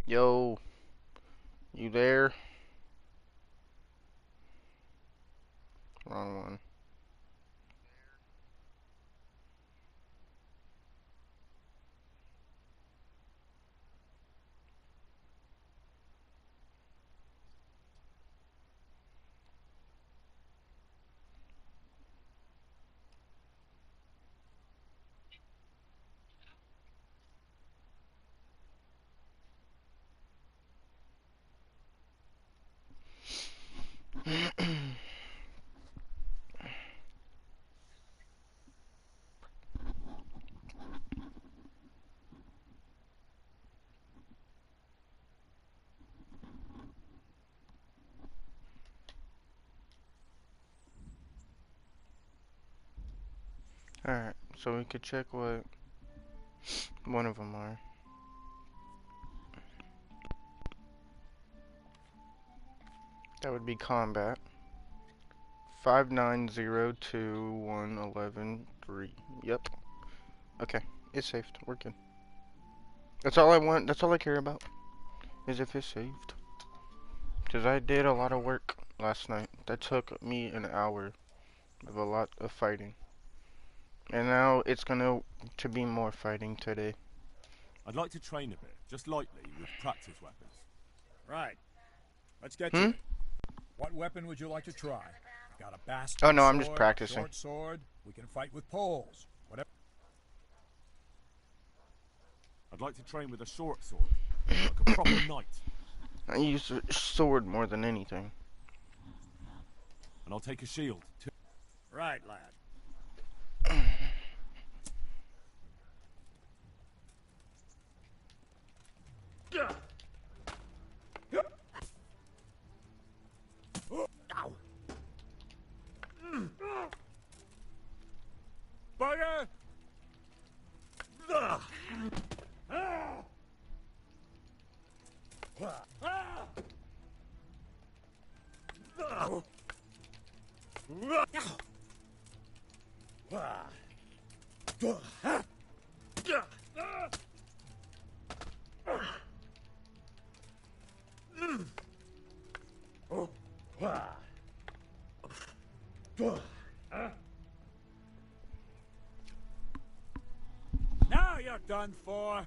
Yo, you there? Wrong one. Alright, so we could check what one of them are. That would be combat. 5902111 3. Yep. Okay, it's saved. We're good. That's all I want. That's all I care about. Is if it's saved. Because I did a lot of work last night. That took me an hour of a lot of fighting. And now it's gonna to be more fighting today. I'd like to train a bit, just lightly, with practice weapons. Right. Let's get Hmm? to it. What weapon would you like to try? Got a bastard Oh no, I'm sword, just practicing. short sword. We can fight with poles. Whatever. I'd like to train with a short sword, like a proper knight. I use a sword more than anything. And I'll take a shield, too. Right, lad. Ow. Bugger! Ah. Ah. Ah. Now you're done for.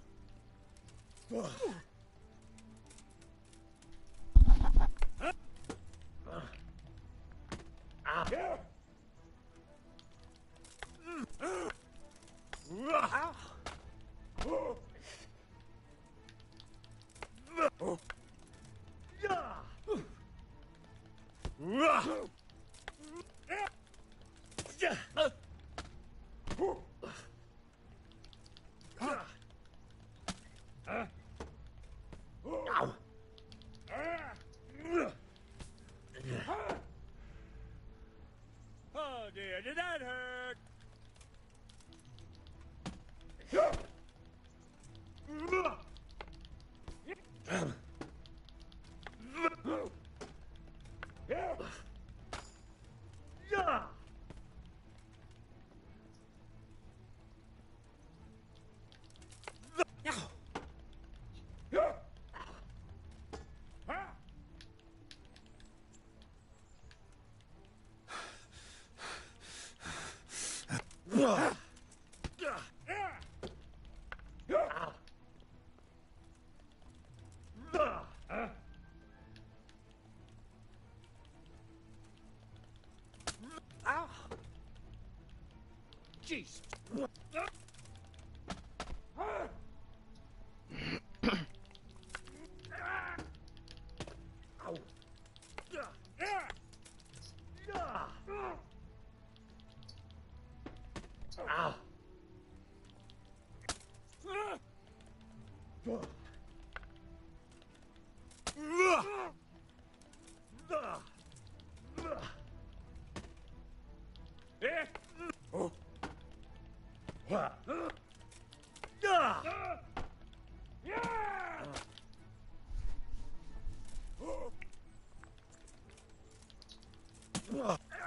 Oh dear, did that hurt? Jesus.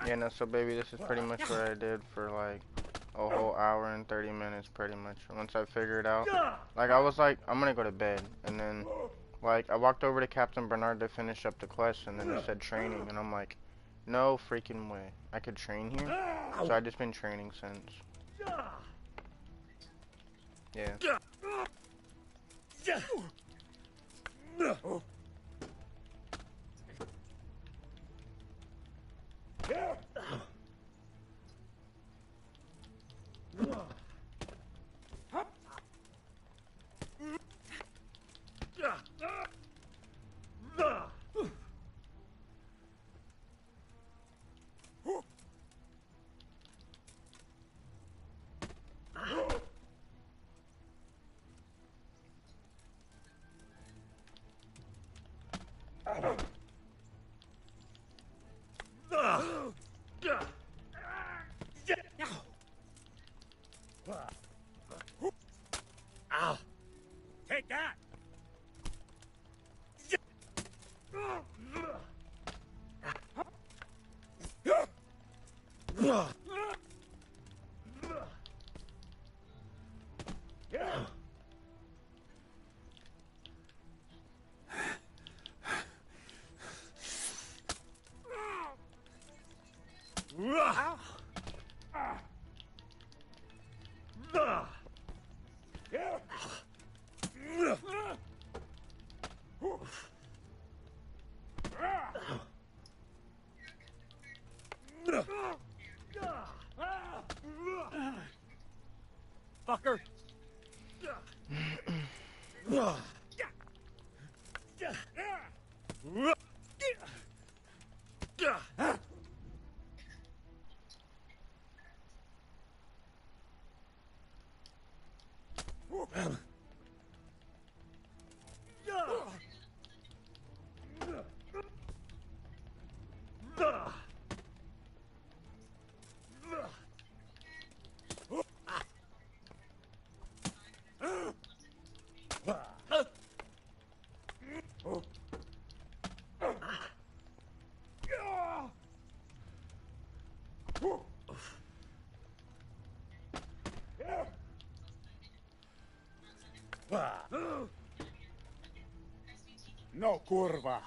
Yeah, no, so baby, this is pretty much what I did for like a whole hour and 30 minutes, pretty much. Once I figured out, like, I was like, I'm gonna go to bed, and then Like, I walked over to Captain Bernard to finish up the quest, and then it said training, and I'm like, no freaking way. I could train here? So I just been training since. Yeah. Take that! Fucker! No, kurwa!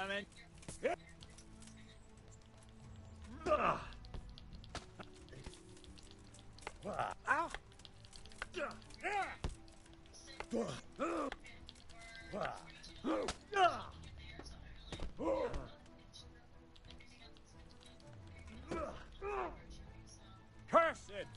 Coming. Ow! Curse it!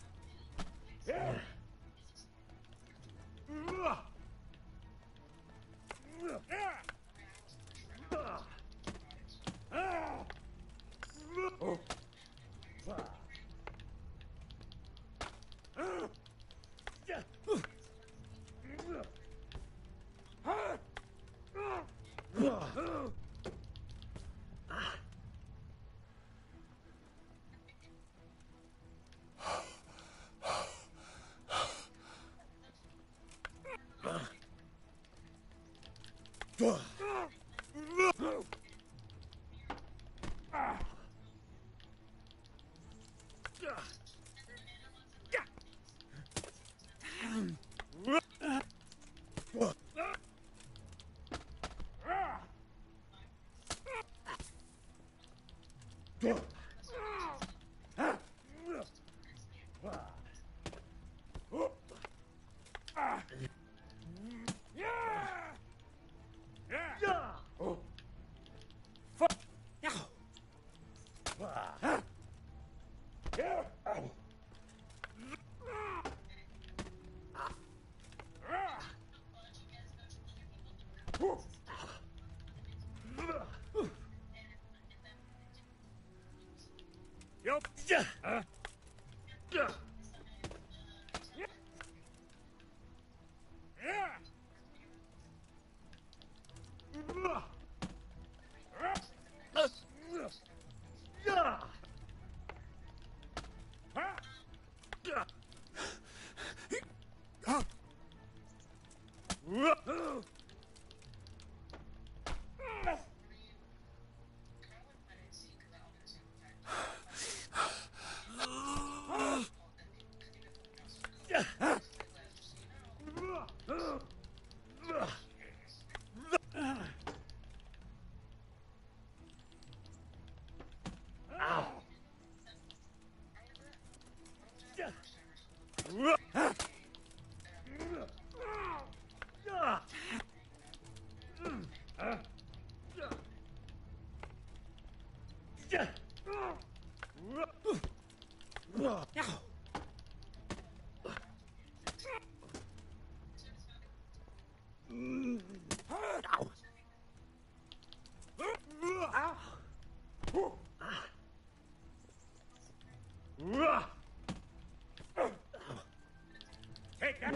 Take that.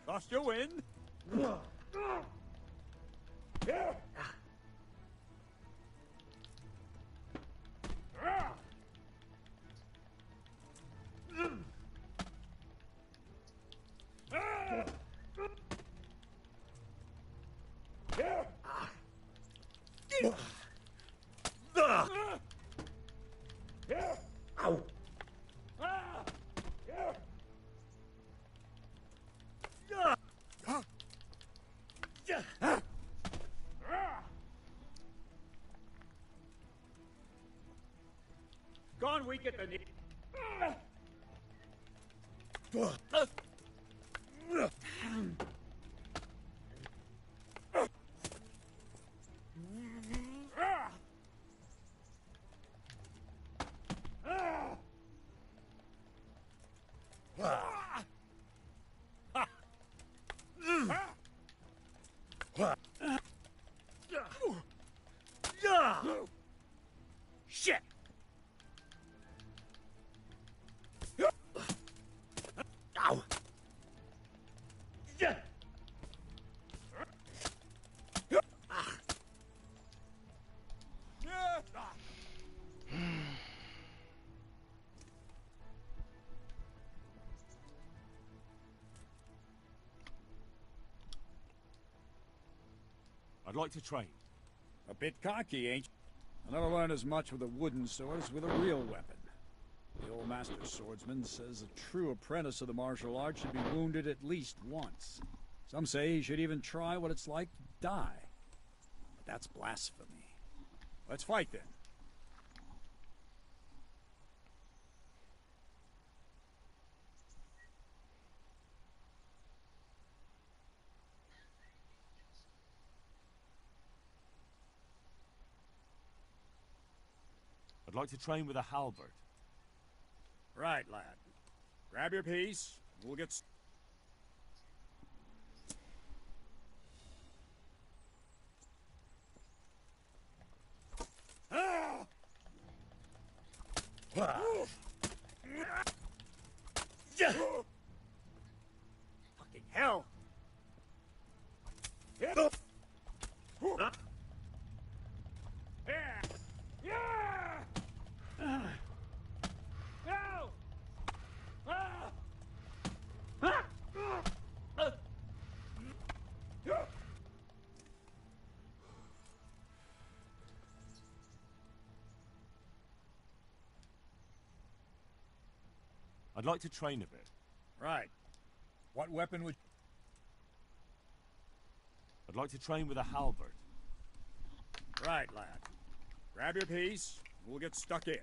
Lost your win. Gone weak at the knee. Shit! Ow! I'd like to train. A bit cocky, ain't you? I'll never learn as much with a wooden sword as with a real weapon. The old master swordsman says a true apprentice of the martial art should be wounded at least once. Some say he should even try what it's like to die. But that's blasphemy. Let's fight then. I'd like to train with a halberd. Right, lad. Grab your piece. We'll get... Fucking hell! I'd like to train a bit. Right. What weapon would... I'd like to train with a halberd. Right, lad. Grab your piece. We'll get stuck in.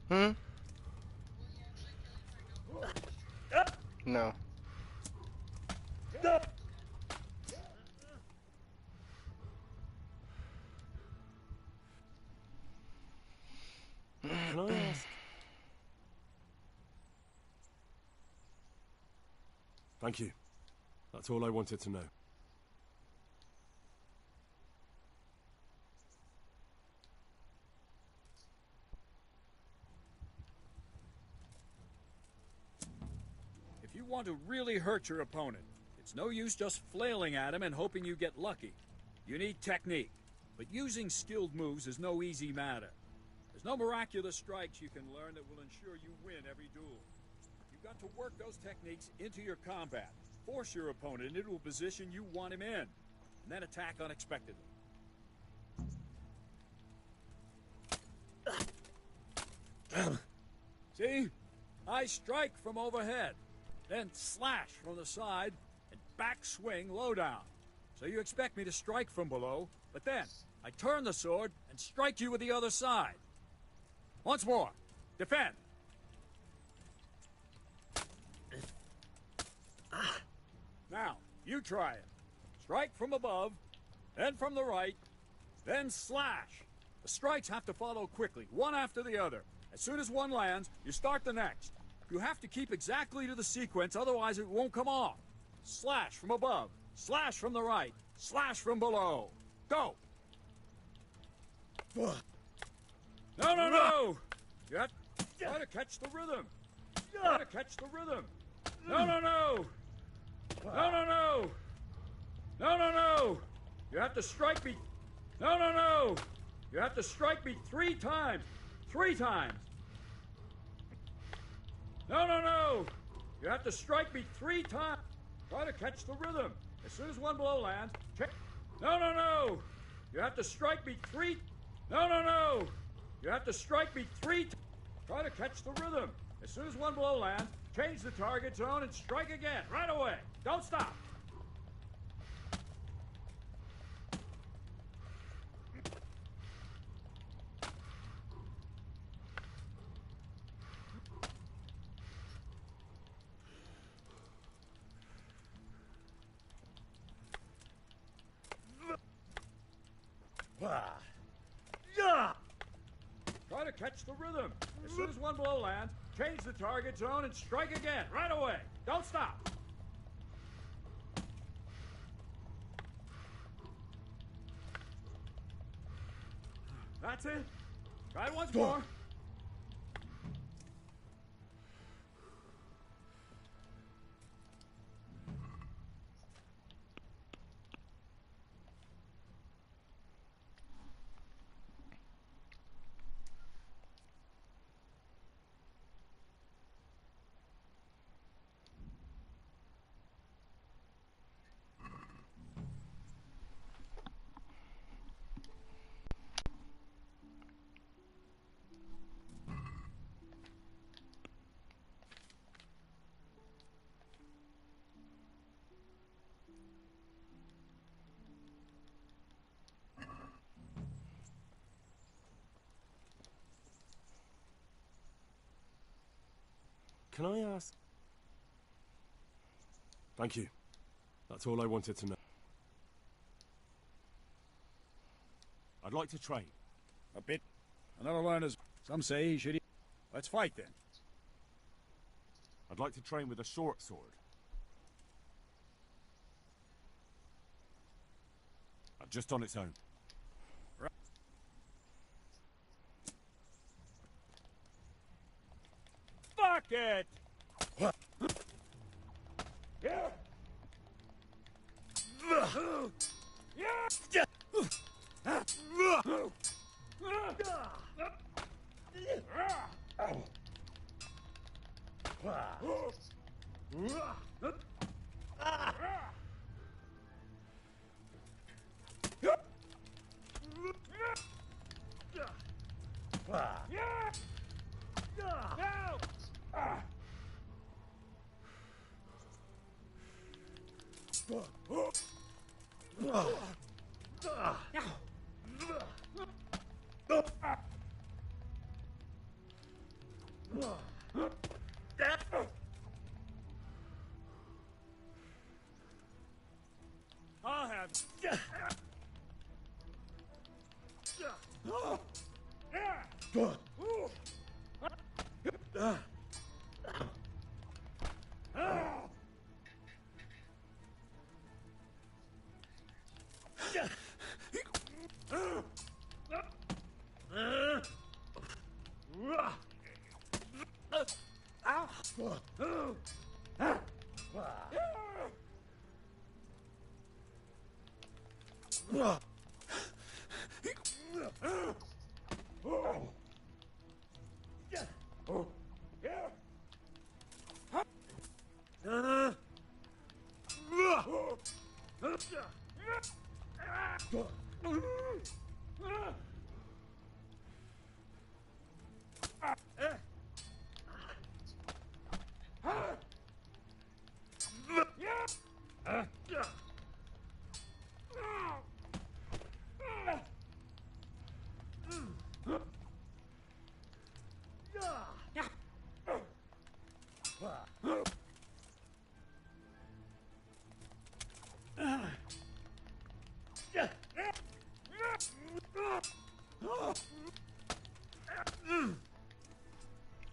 Hmm? No. Can I ask? Thank you. That's all I wanted to know. If you want to really hurt your opponent, it's no use just flailing at him and hoping you get lucky. You need technique, but using skilled moves is no easy matter. There's no miraculous strikes you can learn that will ensure you win every duel. You've got to work those techniques into your combat, force your opponent into a position you want him in, and then attack unexpectedly. See? I strike from overhead, then slash from the side, and back swing low down. So you expect me to strike from below, but then I turn the sword and strike you with the other side. Once more. Defend. Now, you try it. Strike from above, then from the right, then slash. The strikes have to follow quickly, one after the other. As soon as one lands, you start the next. You have to keep exactly to the sequence, otherwise it won't come off. Slash from above, slash from the right, slash from below. Go! No, no, no! You have to try to catch the rhythm. Try to catch the rhythm. No, no, no! No, no, no! No, no, no! You have to strike me. No, no, no! You have to strike me 3 times. 3 times. No, no, no! You have to strike me 3 times. Try to catch the rhythm. As soon as one blow lands, check. No, no, no! You have to strike me 3. No, no, no! You have to strike me 3 times. Try to catch the rhythm. As soon as one blow lands, change the target zone and strike again, right away. Don't stop. Try to catch the rhythm. As soon as one blow lands, change the target zone and strike again, right away. Don't stop. That's it. Try it once more. Can I ask? Thank you. That's all I wanted to know. I'd like to train. A bit. Another learn as some say he should. Let's fight then. I'd like to train with a short sword. Just on its own. Right. Fuck it! I'll have it.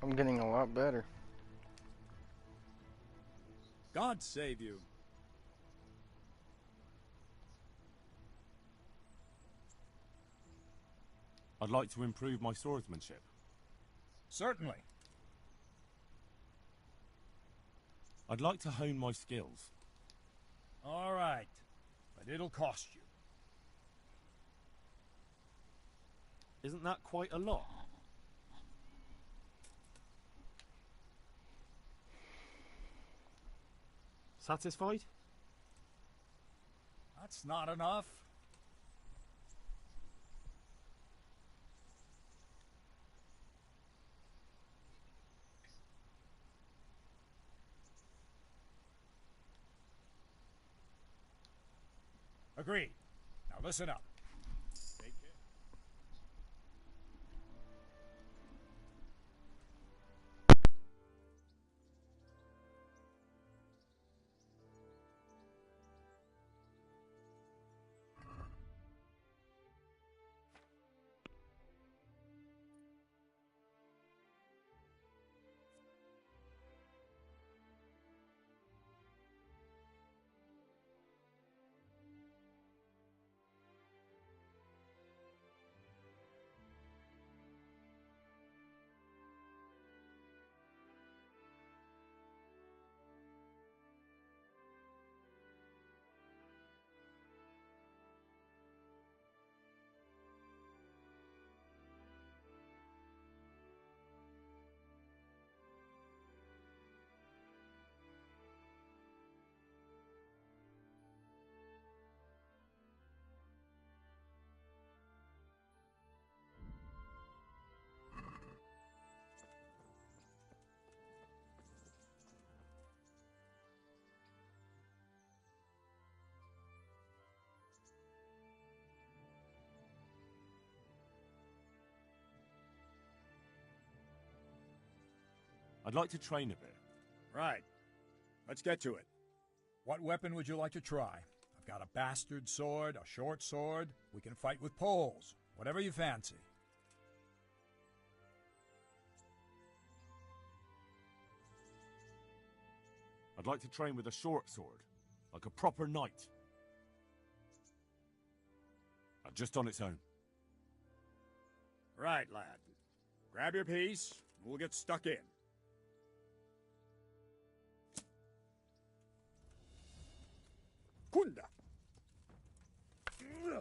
I'm getting a lot better. God save you. I'd like to improve my swordsmanship. Certainly. I'd like to hone my skills. All right. But it'll cost you. Isn't that quite a lot? Satisfied? That's not enough. Agreed. Now listen up. Take care. I'd like to train a bit. Right. Let's get to it. What weapon would you like to try? I've got a bastard sword, a short sword. We can fight with poles. Whatever you fancy. I'd like to train with a short sword, like a proper knight. Just on its own. Right, lad. Grab your piece, and we'll get stuck in. Kunda! Yeah.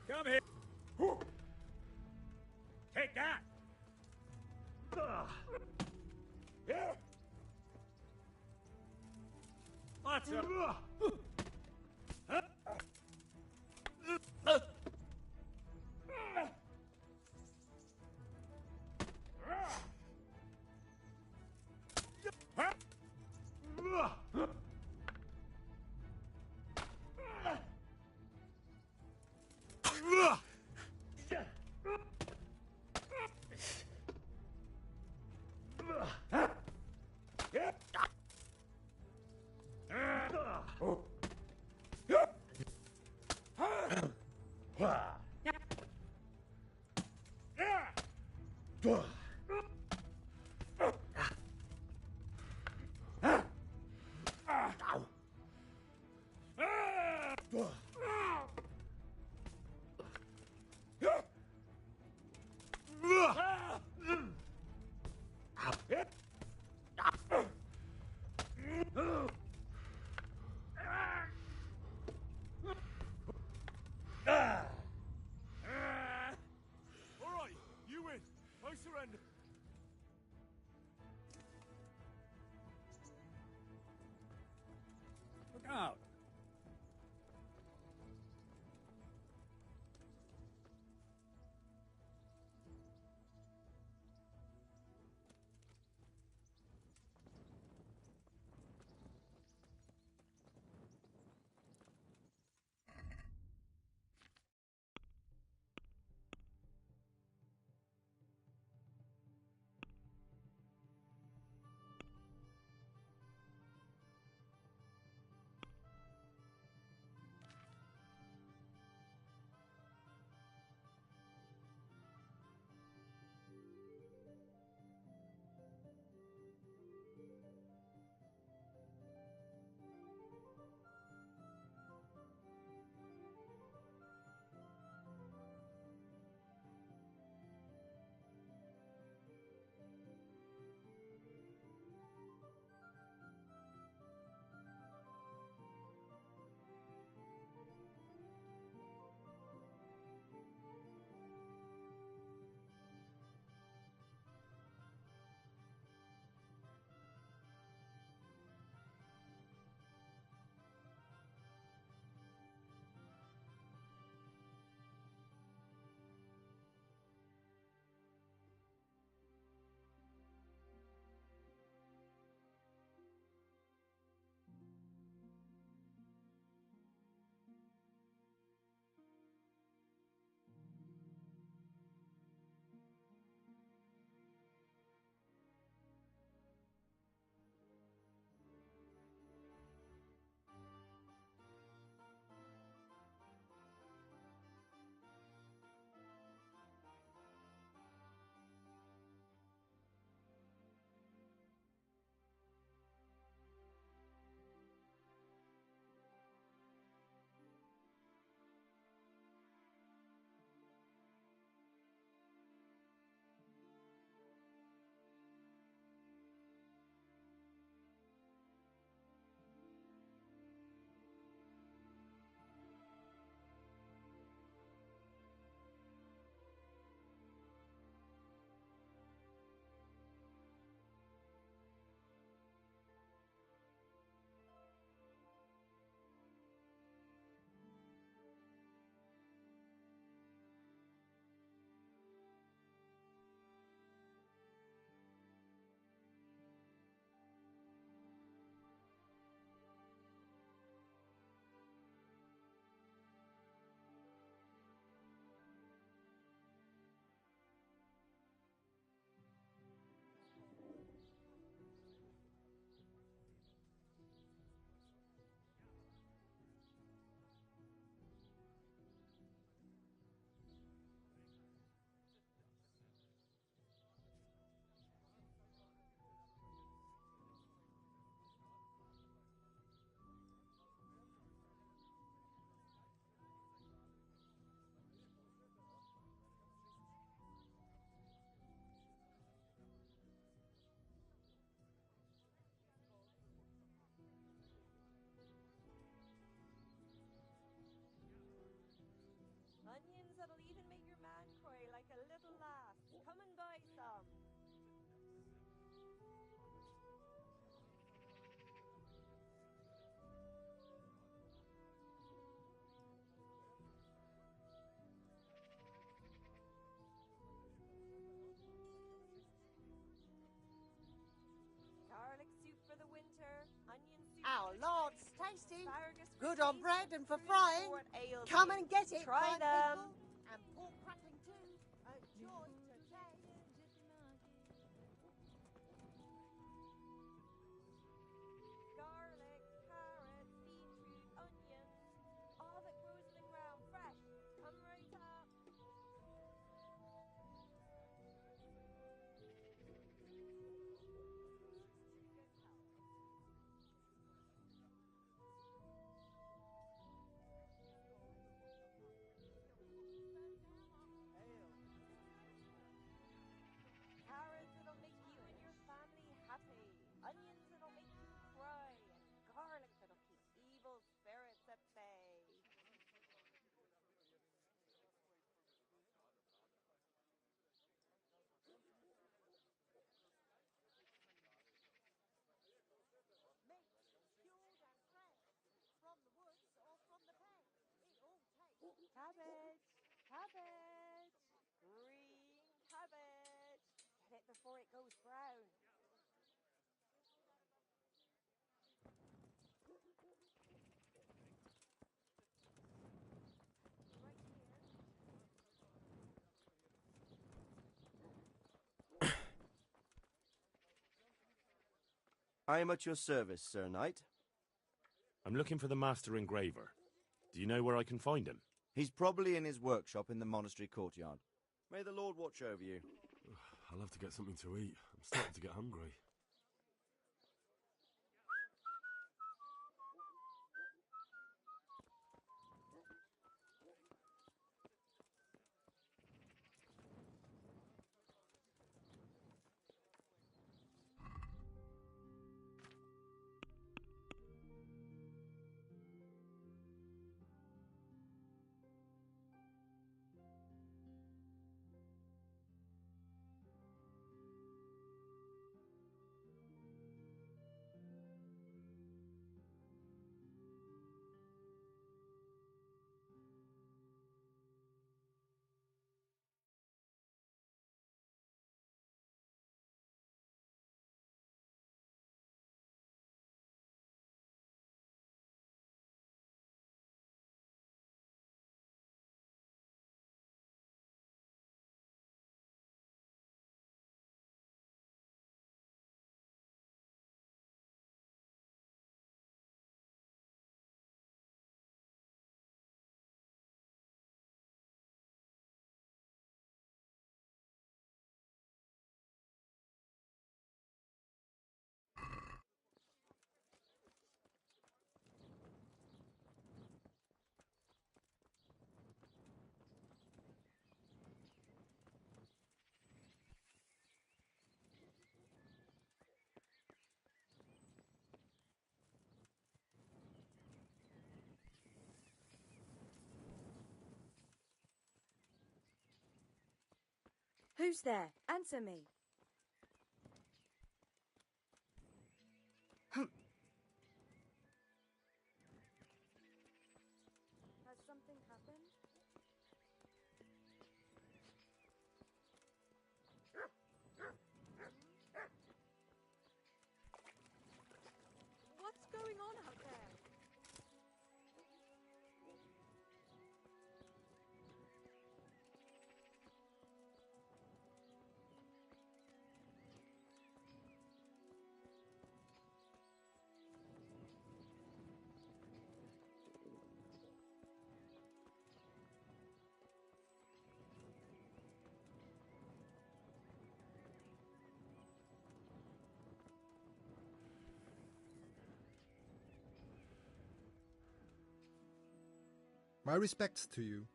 Come here. Take that. Lots of. eating. Asparagus for Good on tea, bread and for fruit frying. or what ails Come you. and get it, Try fine them. people. And pork crackling too. A joy to taste. Garlic, carrots, beetroot, onions, all that grows in the ground, fresh. Come right up. Carrots that'll make you and your family happy. Onions that'll make you cry. And garlic that'll keep evil spirits at bay. Meat, cured and fresh. From the woods or from the pen. It all tastes. Cabbage, cabbage, green cabbage. Get it before it goes brown. Right here. I am at your service, Sir Knight. I'm looking for the master engraver. Do you know where I can find him? He's probably in his workshop in the monastery courtyard. May the Lord watch over you. I'll have to get something to eat. I'm starting to get hungry. Who's there? Answer me. Has something happened? What's going on out there? My respects to you.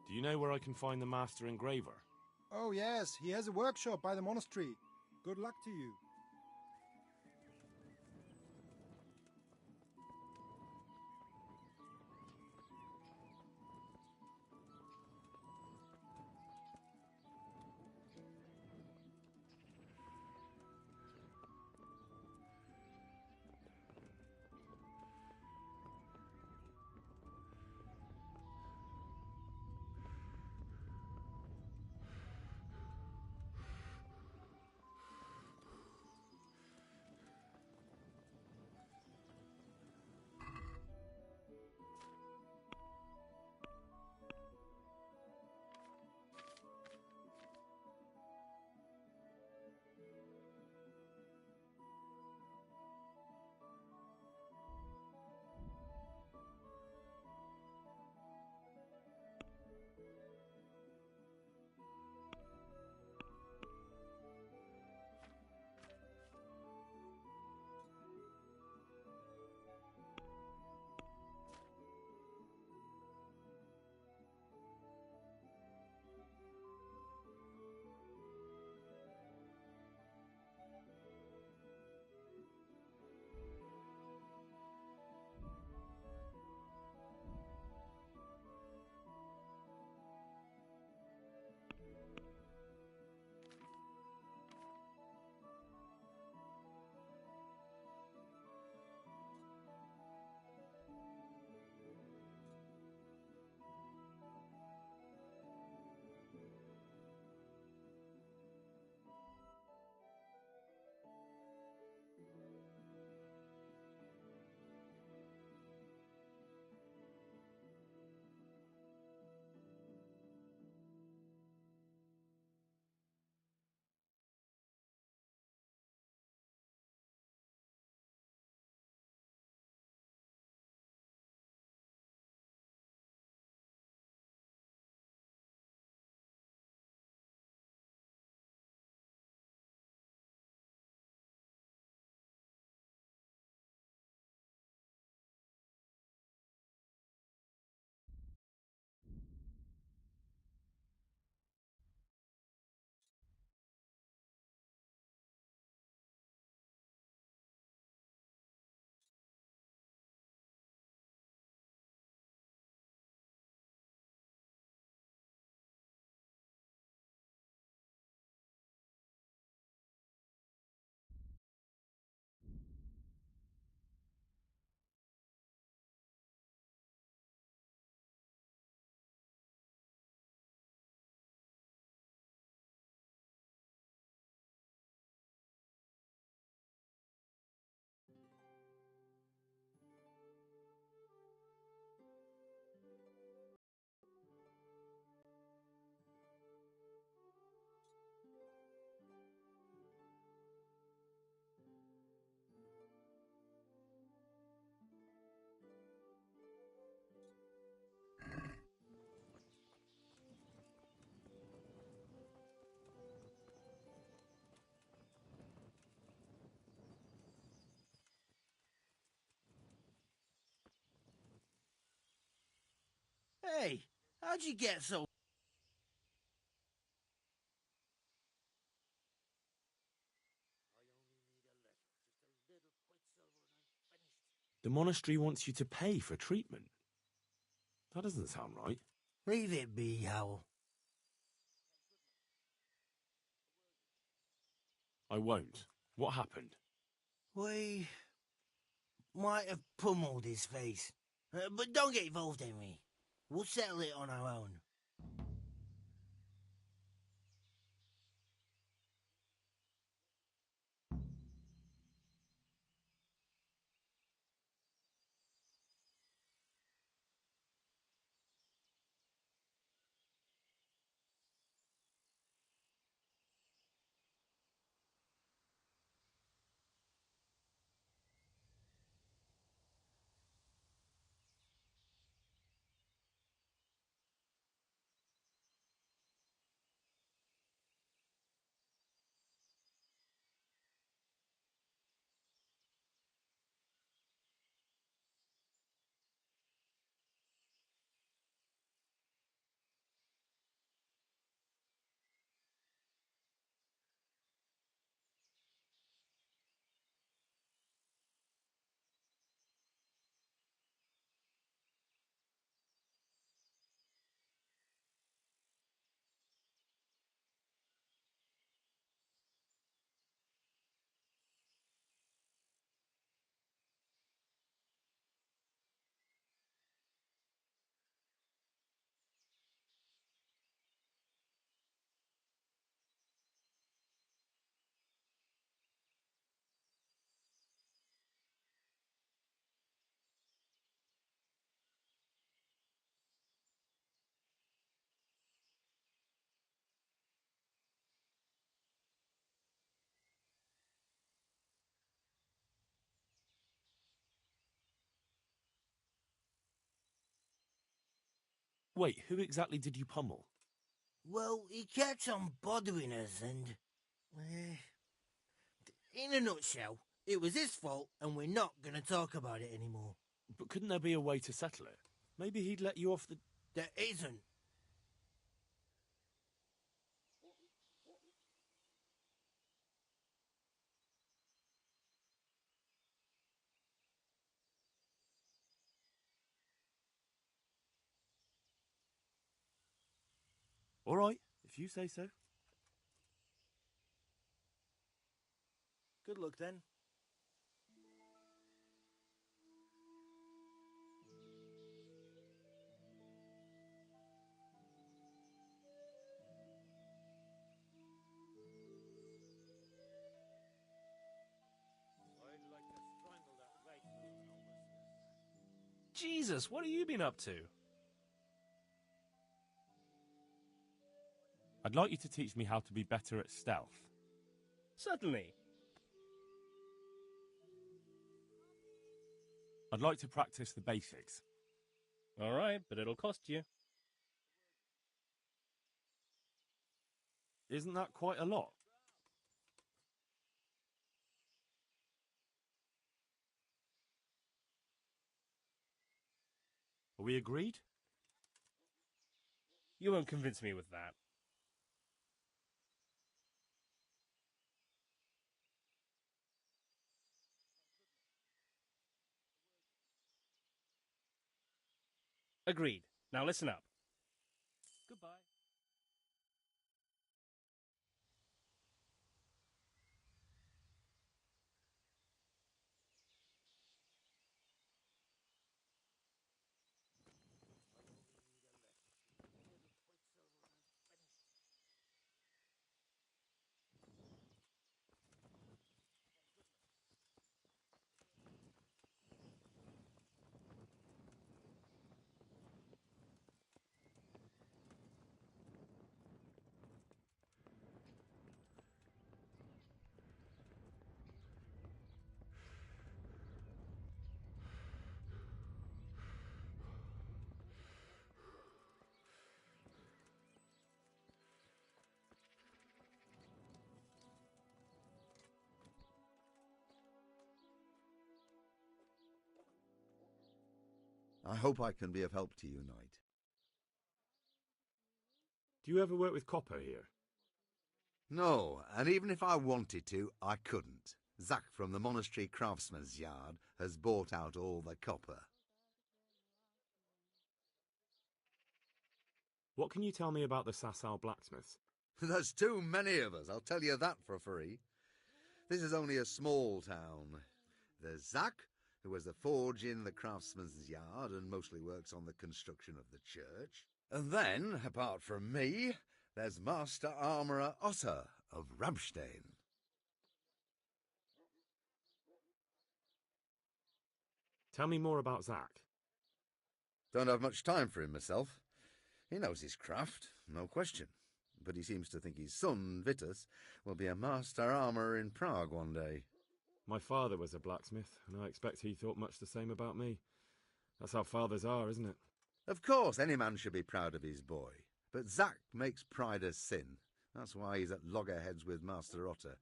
Do you know where I can find the master engraver? Oh yes, he has a workshop by the monastery. Good luck to you. Hey, how'd you get so... The monastery wants you to pay for treatment. That doesn't sound right. Leave it be, Howell. I won't. What happened? We might have pummeled his face. But don't get involved, Henry. We'll settle it on our own. Wait, who exactly did you pummel? Well, he kept on bothering us and... in a nutshell, it was his fault and we're not going to talk about it anymore. But couldn't there be a way to settle it? Maybe he'd let you off the... There isn't. All right, if you say so. Good luck then. Jesus, what have you been up to? I'd like you to teach me how to be better at stealth. Certainly. I'd like to practice the basics. All right, but it'll cost you. Isn't that quite a lot? Are we agreed? You won't convince me with that. Agreed. Now listen up. Goodbye. I hope I can be of help to you, Knight. Do you ever work with copper here? No, and even if I wanted to, I couldn't. Zach from the monastery craftsman's yard has bought out all the copper. What can you tell me about the Sasau blacksmiths? There's too many of us, I'll tell you that for free. This is only a small town. There's Zach, who has a forge in the craftsman's yard and mostly works on the construction of the church. And then, apart from me, there's Master Armourer Otter of Ramstein. Tell me more about Zach. Don't have much time for him myself. He knows his craft, no question. But he seems to think his son, Vitus, will be a master armourer in Prague one day. My father was a blacksmith, and I expect he thought much the same about me. That's how fathers are, isn't it? Of course, any man should be proud of his boy. But Zach makes pride a sin. That's why he's at loggerheads with Master Otter.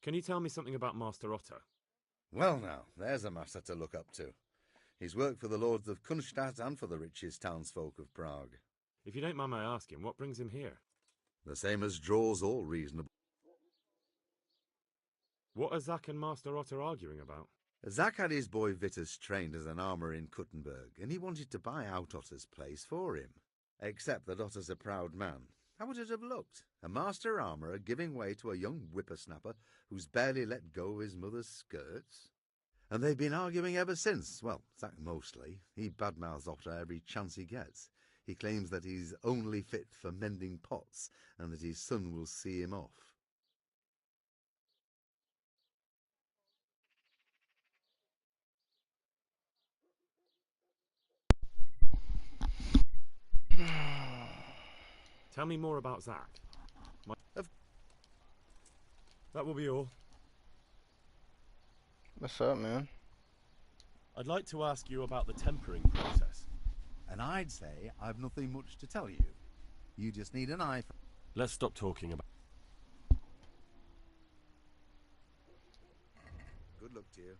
Can you tell me something about Master Otter? Well now, there's a master to look up to. He's worked for the lords of Kunstadt and for the richest townsfolk of Prague. If you don't mind my asking, what brings him here? The same as draws all reasonable. What are Zach and Master Otter arguing about? Zach had his boy Vitus trained as an armourer in Kuttenberg, and he wanted to buy out Otter's place for him. Except that Otter's a proud man. How would it have looked? A master armourer giving way to a young whippersnapper who's barely let go of his mother's skirts? And they've been arguing ever since. Well, Zach mostly. He badmouths Otter every chance he gets. He claims that he's only fit for mending pots, and that his son will see him off. Tell me more about Zach. That will be all. What's up, man? I'd like to ask you about the tempering process. And I'd say I've nothing much to tell you. You just need an eye for... Let's stop talking about... Good luck to you.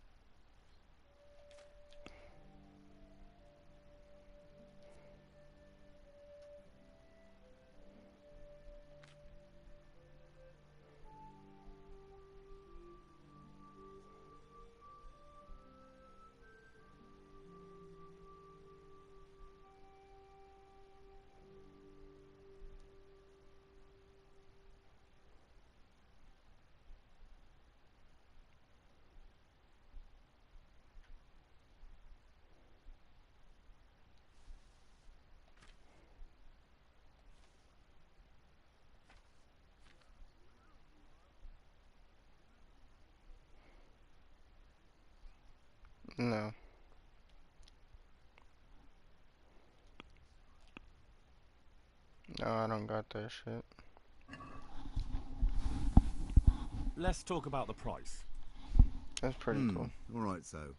No. No, I don't got that shit. Let's talk about the price. That's pretty cool. All right, so.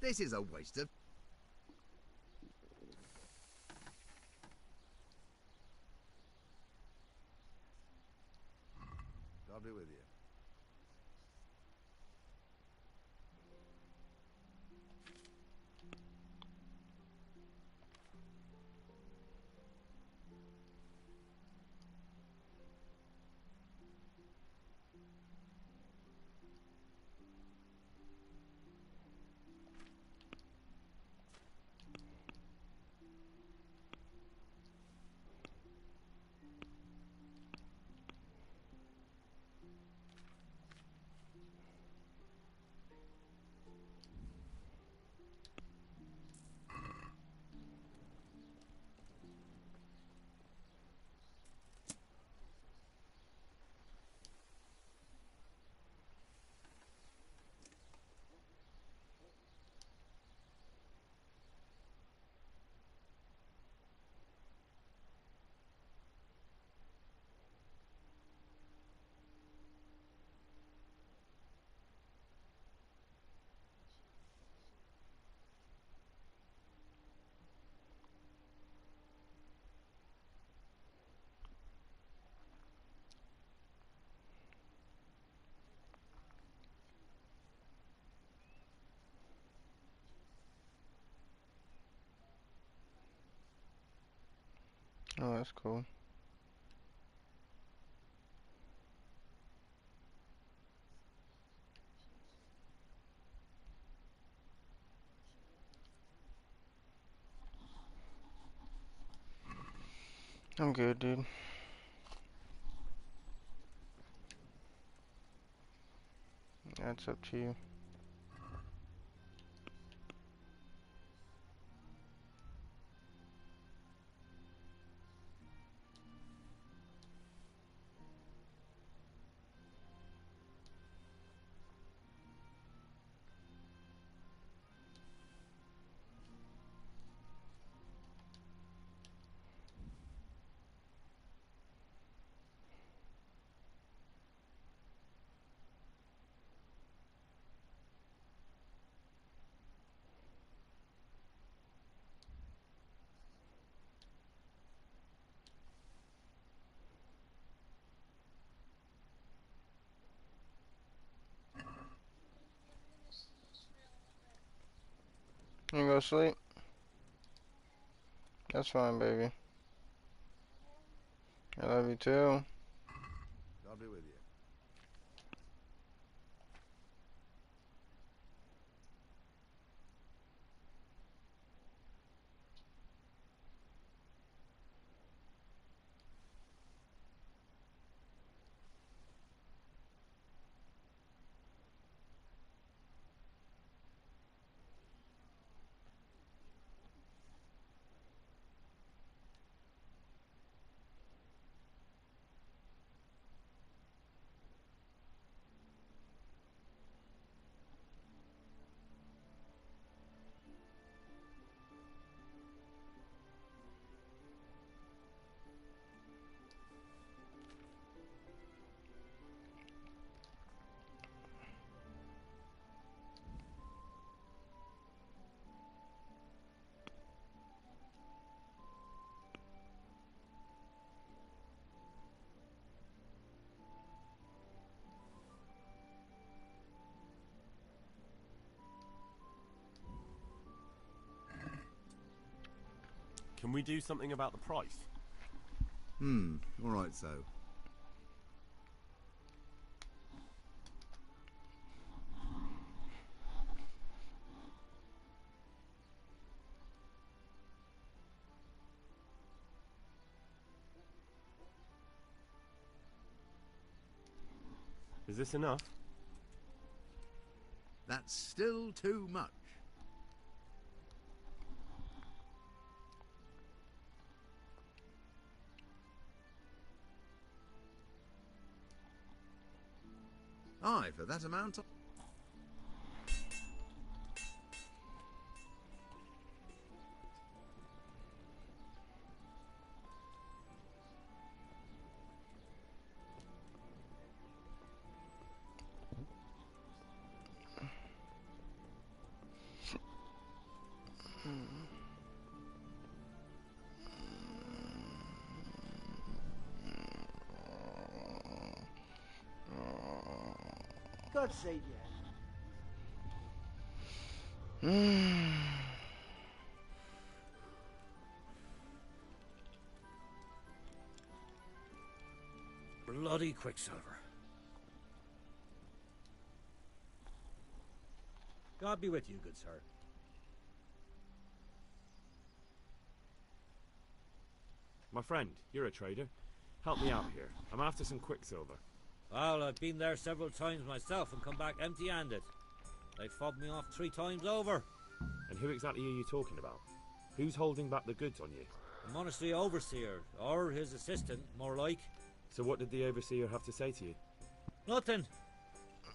This is a waste of... God be with you. Oh, that's cool. I'm good, dude. That's up to you. You go to sleep? That's fine, baby. I love you too. God be with you. Can we do something about the price? Alright so. Is this enough? That's still too much. Aye, for that amount of... God save you. Bloody Quicksilver. God be with you, good sir. My friend, you're a trader. Help me out here. I'm after some Quicksilver. Well, I've been there several times myself and come back empty-handed. They fobbed me off 3 times over. And who exactly are you talking about? Who's holding back the goods on you? The monastery overseer, or his assistant, more like. So what did the overseer have to say to you? Nothing.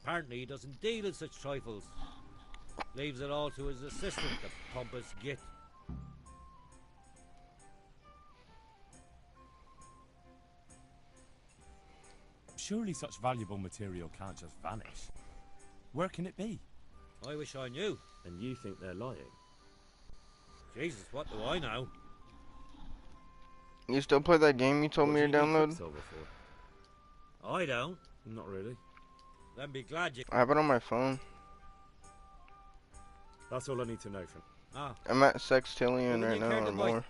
Apparently he doesn't deal in such trifles. Leaves it all to his assistant, the pompous git. Surely such valuable material can't just vanish. Where can it be? I wish I knew. And you think they're lying? Jesus, what do I know? You still play that game you told me to download? Quicksilver for? I don't. Not really. Then be glad you... I have it on my phone. That's all I need to know from. Ah. I'm at Sextillion Well, right you care now to or buy- more.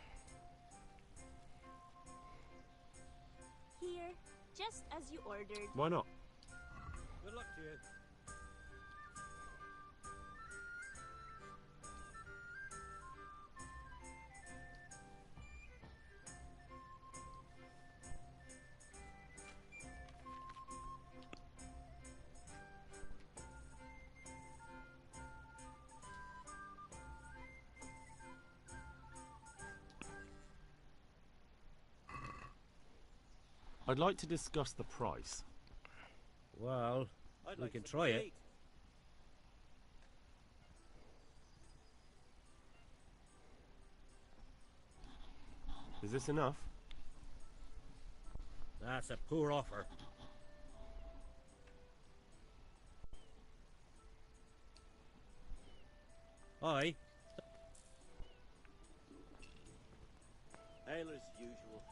just as you ordered. Why not? Good luck to you. I'd like to discuss the price. Well, we can try it. Is this enough? That's a poor offer. Aye. Ale as usual.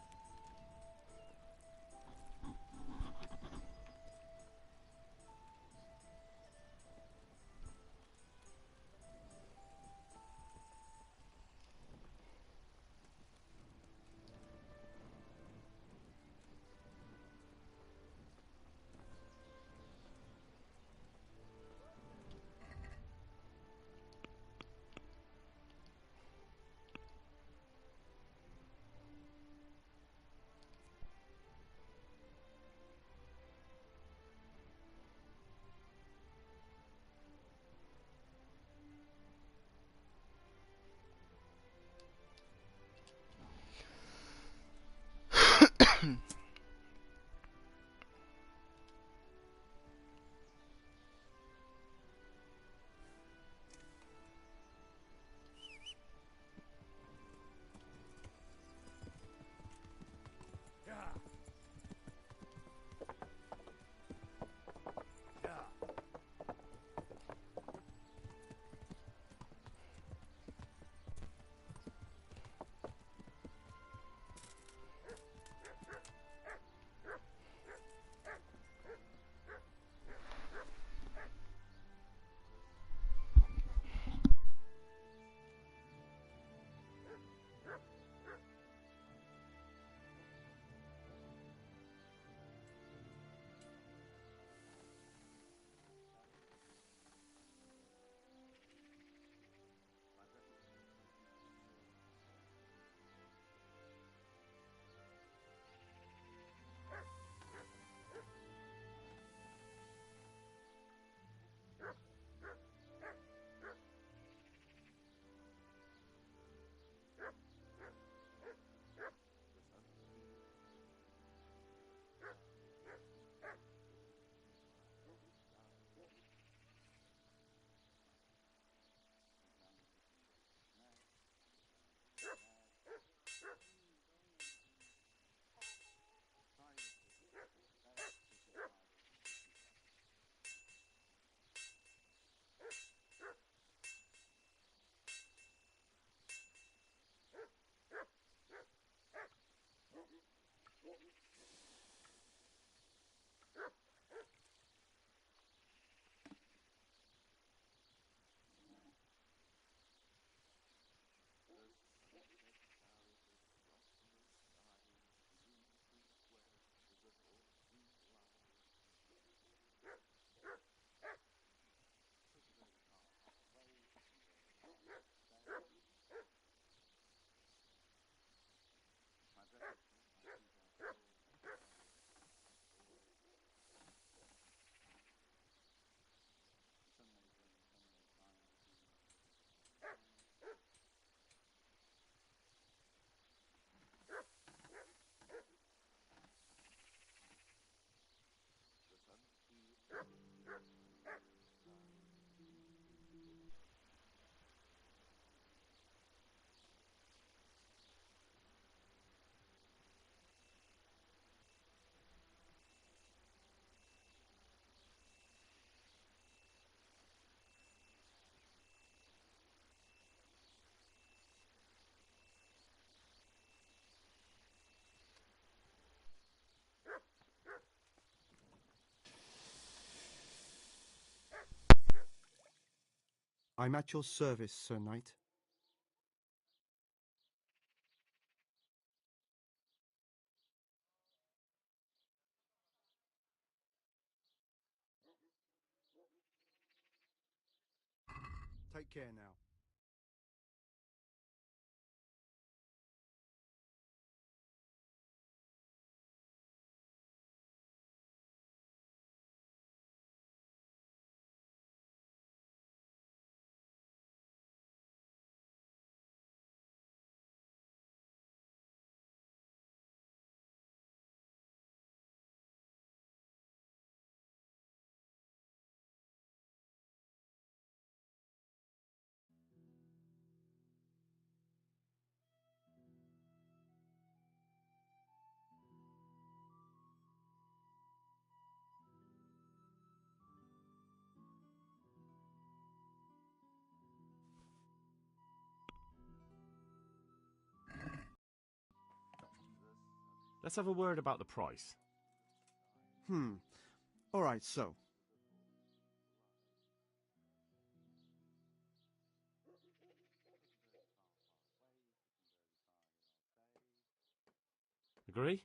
I'm at your service, Sir Knight. care now. Let's have a word about the price. All right, so. Agree?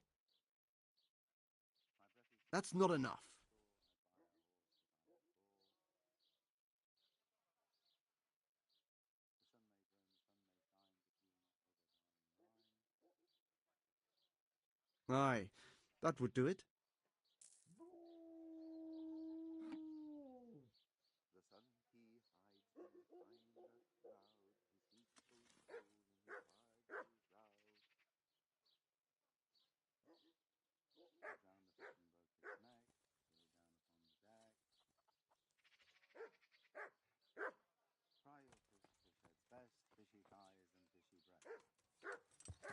That's not enough. Aye, that would do it. The sun he hides behind a cloud, his heat goes cold and his fire goes out. Down the fishing boat its neck, sail down upon the deck. Fry your fish, fish heads best, fishy thighs and fishy breast. So,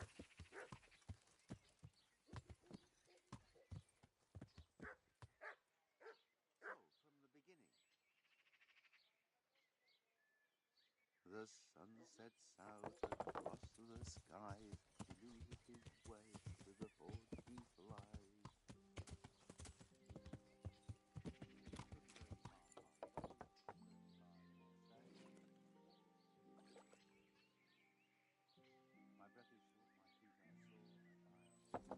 from the beginning. The sun sets out across the skies, he loses his way to the port he flies. My breath is short, my feet are sore,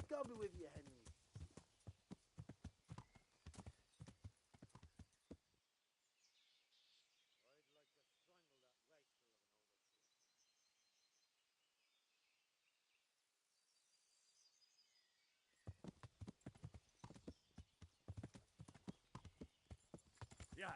Go be with you, Henry. I'd like to strangle that rascal of an older ship. Yeah.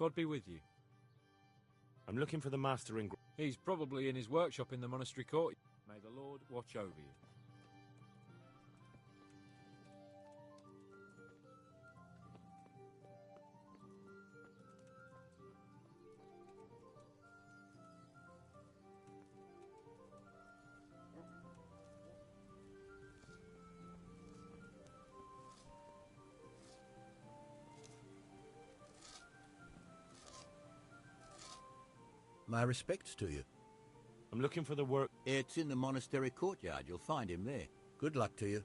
God be with you. I'm looking for the master in... He's probably in his workshop in the monastery court. May the Lord watch over you. My respects to you. I'm looking for the work... It's in the monastery courtyard. You'll find him there. Good luck to you.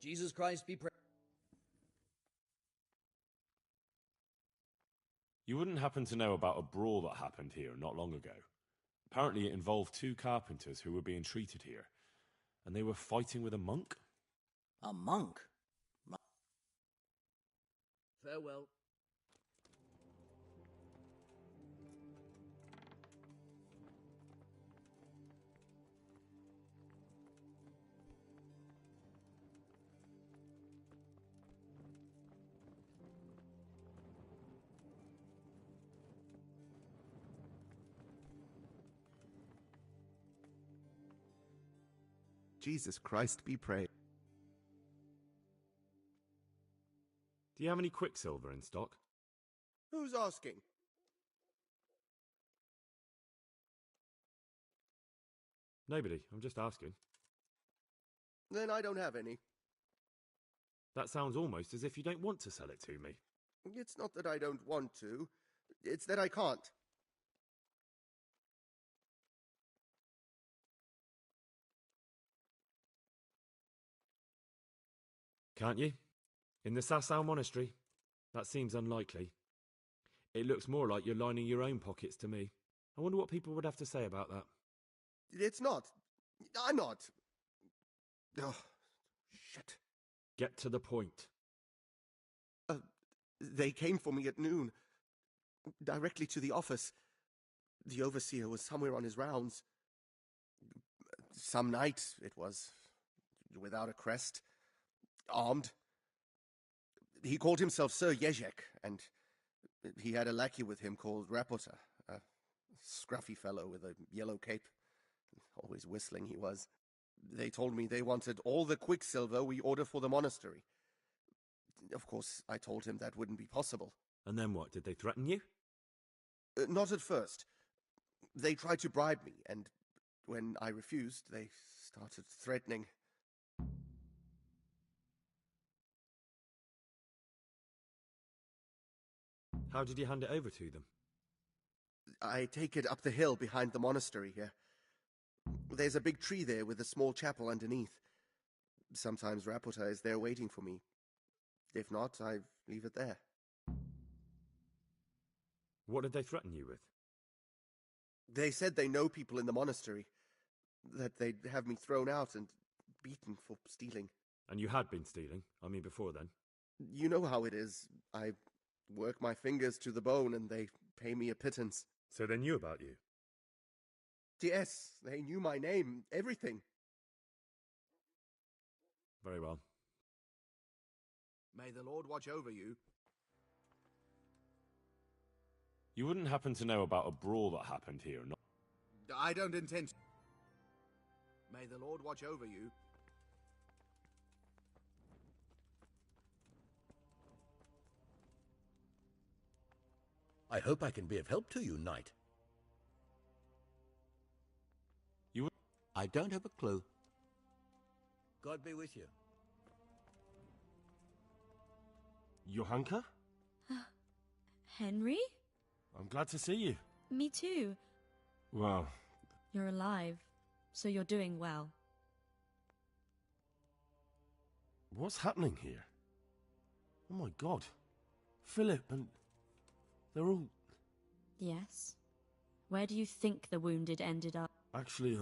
Jesus Christ be praised. You wouldn't happen to know about a brawl that happened here not long ago. Apparently it involved two carpenters who were being treated here, and they were fighting with a monk? A monk? Farewell. Jesus Christ be praised. Do you have any quicksilver in stock? Who's asking? Nobody. I'm just asking. Then I don't have any. That sounds almost as if you don't want to sell it to me. It's not that I don't want to. It's that I can't. Can't you? In the Sasau monastery? That seems unlikely. It looks more like you're lining your own pockets to me. I wonder what people would have to say about that. It's not. I'm not. Oh, shit. Get to the point. They came for me at noon. Directly to the office. The overseer was somewhere on his rounds. Some night, it was. Without a crest. Armed. He called himself Sir Jezek, and He had a lackey with him called Rapota, a scruffy fellow with a yellow cape. Always whistling he was. They told me they wanted all the quicksilver we order for the monastery. Of course, I told him that wouldn't be possible. And then what? Did they threaten you? Not at first. They tried to bribe me, and when I refused, they started threatening. How did you hand it over to them? I take it up the hill behind the monastery here. There's a big tree there with a small chapel underneath. Sometimes Rapota is there waiting for me. If not, I leave it there. What did they threaten you with? They said they know people in the monastery, that they'd have me thrown out and beaten for stealing. And you had been stealing? I mean, before then? You know how it is. I work my fingers to the bone and they pay me a pittance. So they knew about you? Yes, they knew my name, everything. Very well. May the Lord watch over you. You wouldn't happen to know about a brawl that happened here, no? I don't intend to. May the Lord watch over you. I hope I can be of help to you, knight. I don't have a clue. God be with you. Johanka? Henry? I'm glad to see you. Me too. Well, You're alive, so you're doing well. what's happening here? Oh my god. Philip and... they're all... Yes. Where do you think the wounded ended up? Actually,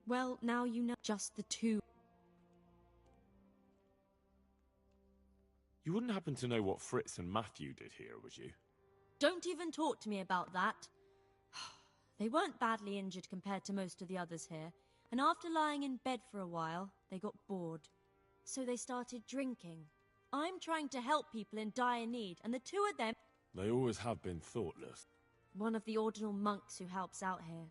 Well, now you know just the two. you wouldn't happen to know what Fritz and Matthew did here, would you? Don't even talk to me about that. They weren't badly injured compared to most of the others here, and after lying in bed for a while, they got bored. So they started drinking. I'm trying to help people in dire need, and the two of them... They always have been thoughtless. One of the ordinal monks who helps out here.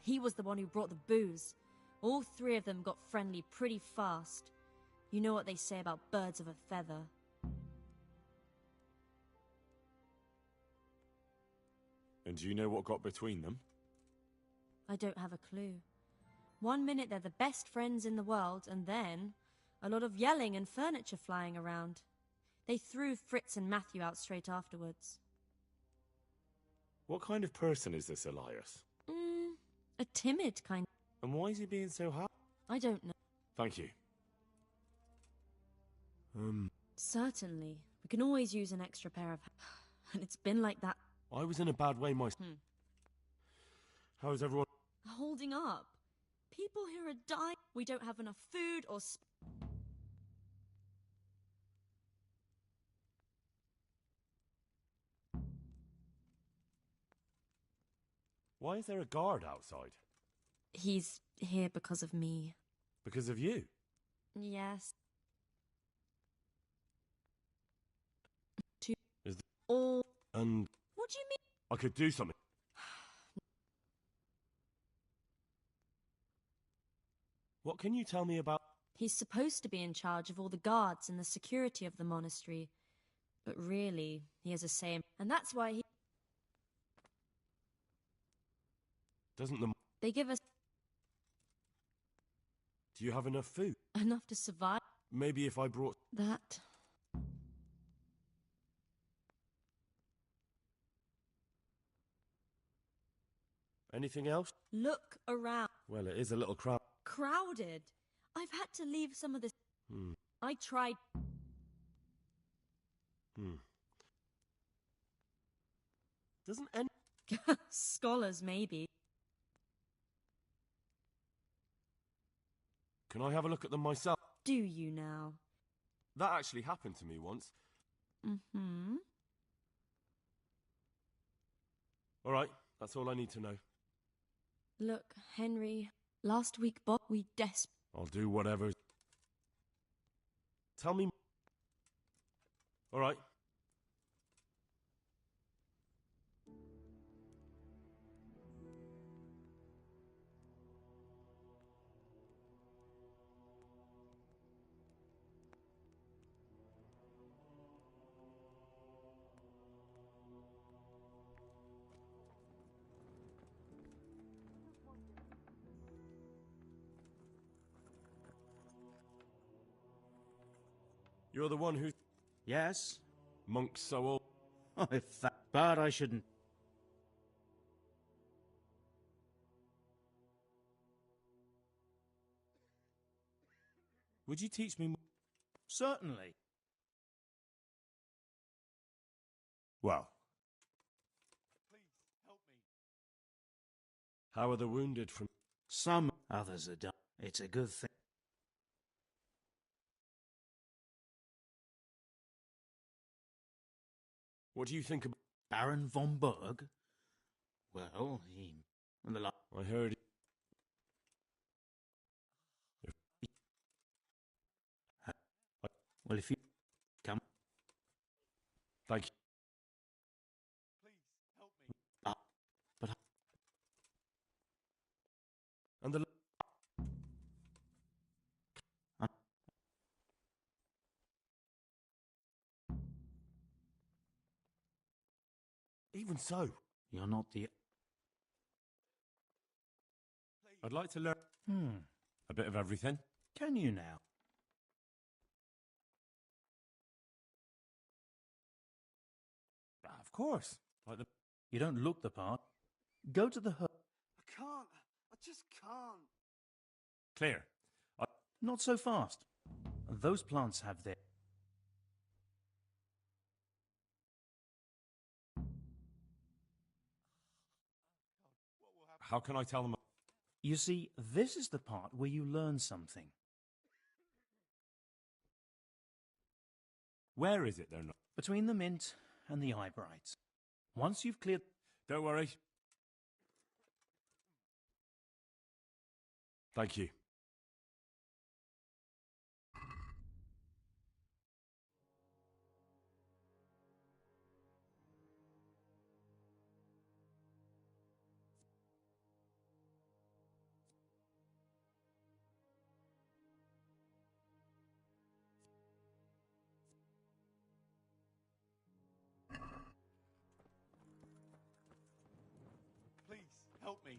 He was the one who brought the booze. All three of them got friendly pretty fast. You know what they say about birds of a feather. And do you know what got between them? I don't have a clue. 1 minute they're the best friends in the world, and then a lot of yelling and furniture flying around. They threw Fritz and Matthew out straight afterwards. What kind of person is this Elias? A timid kind. And why is he being so hard? I don't know. Thank you. Certainly. We can always use an extra pair of... And it's been like that. I was in a bad way myself. How's everyone? Holding up. People here are dying. We don't have enough food or... Why is there a guard outside? He's here because of me. Because of you? Yes. Is All... And... What do you mean? I could do something. What can you tell me about... He's supposed to be in charge of all the guards and the security of the monastery. But really, he has a say in... And that's why he... Doesn't the... They give us... Do you have enough food? enough to survive. Maybe if I brought... That... Anything else? Look around. Well, it is a little crowded. Crowded. I've had to leave some of this... I tried... Doesn't any... Scholars, maybe. Can I have a look at them myself? Do you now? That actually happened to me once. Alright, that's all I need to know. Look, Henry, last week, we I'll do whatever. Tell me... Alright. You're the one who... Yes? Monk's so old. Oh, if that... But I shouldn't... Would you teach me more? Certainly. Well, how are the wounded from... Some, others are done. It's a good thing. What do you think about... Baron von Berg? Well, he... I heard... Well, if you... Come... Thank you. But... And the... Even so... You're not the... I'd like to learn... A bit of everything. Can you now? Of course. Like the... You don't look the part. Go to the I can't. I just can't. Clear. Not so fast. Those plants have their... How can I tell them... You see, this is the part where you learn something. Where is it they're not? Between the mint and the eyebrights. Once you've cleared... Don't worry. Thank you. Please, help me.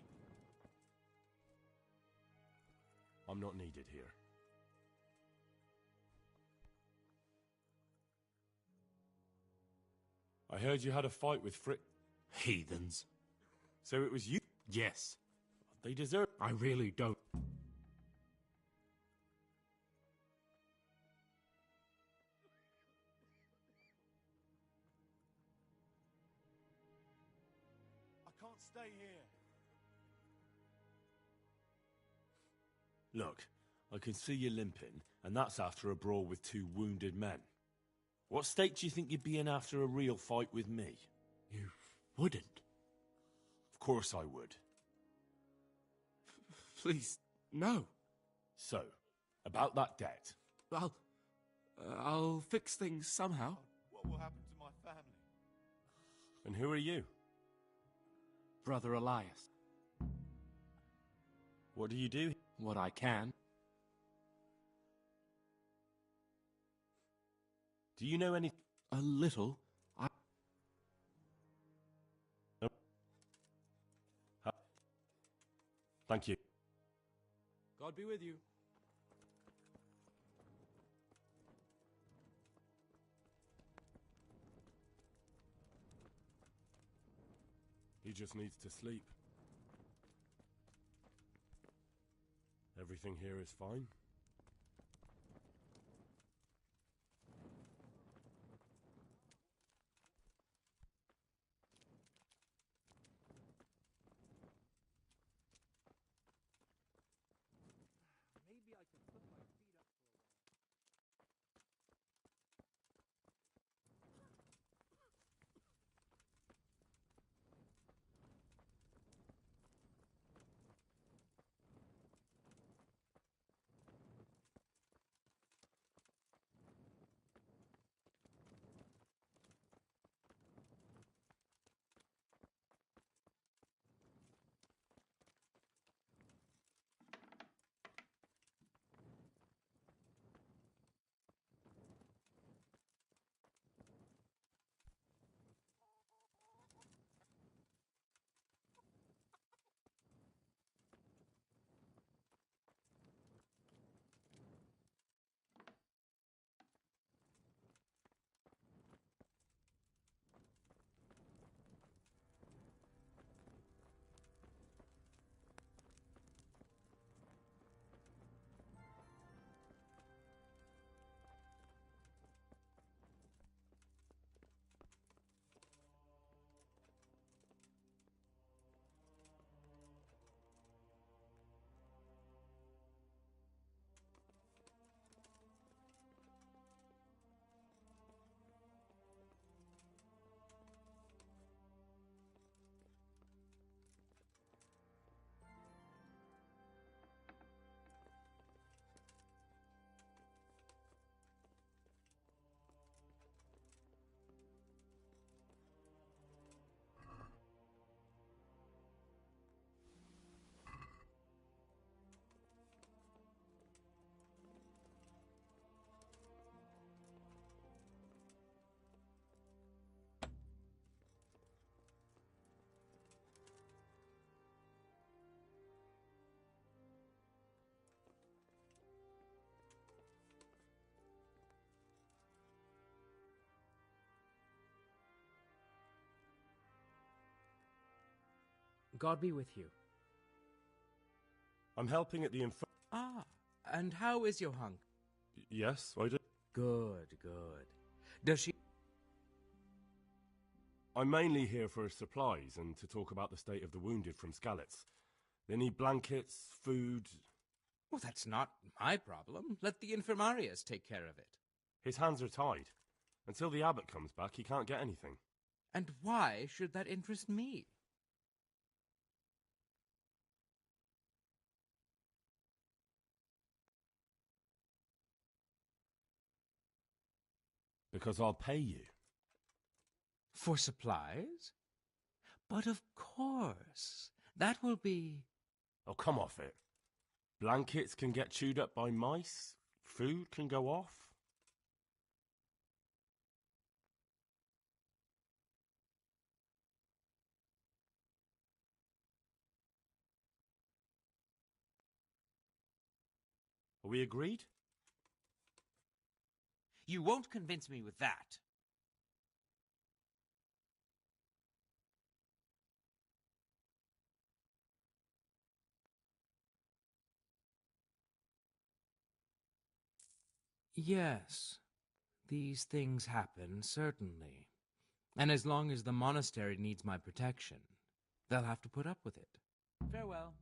I'm not needed here. I heard you had a fight with Heathens. So it was you? Yes. They deserve... I really don't. I can't stay here. Look, I can see you limping, and that's after a brawl with 2 wounded men. What state do you think you'd be in after a real fight with me? You wouldn't. Of course I would. please, no. So, about that debt. I'll fix things somehow. What will happen to my family? And who are you? Brother Elias. What do you do? What I can. Do you know any... A little. Thank you. God be with you. He just needs to sleep. Everything here is fine. Maybe I can put my feet up for a while. God be with you. I'm helping at the Ah, and how is your hunk? Yes, I do. Good, good. Does she... I'm mainly here for supplies and to talk about the state of the wounded from Skalitz. They need blankets, food... Well, that's not my problem. Let the infirmarius take care of it. His hands are tied. Until the abbot comes back, he can't get anything. And why should that interest me? Because I'll pay you. For supplies? But of course. That will be... Oh, come off it. Blankets can get chewed up by mice. Food can go off. Are we agreed? You won't convince me with that. Yes, these things happen, certainly. And as long as the monastery needs my protection, they'll have to put up with it. Farewell.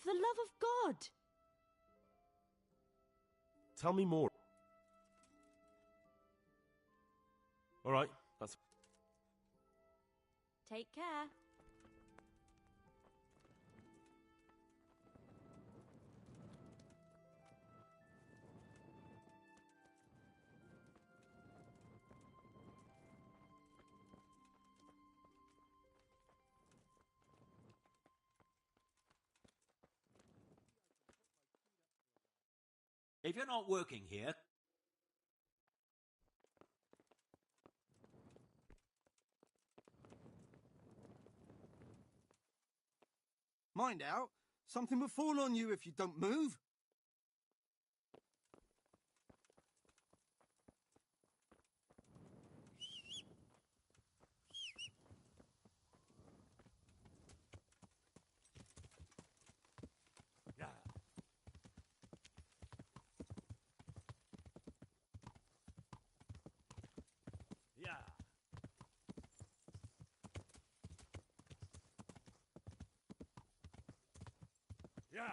For the love of God! Tell me more. All right, that's... Take care. If you're not working here... Mind out. Something will fall on you if you don't move. Yeah. Yeah. Yeah.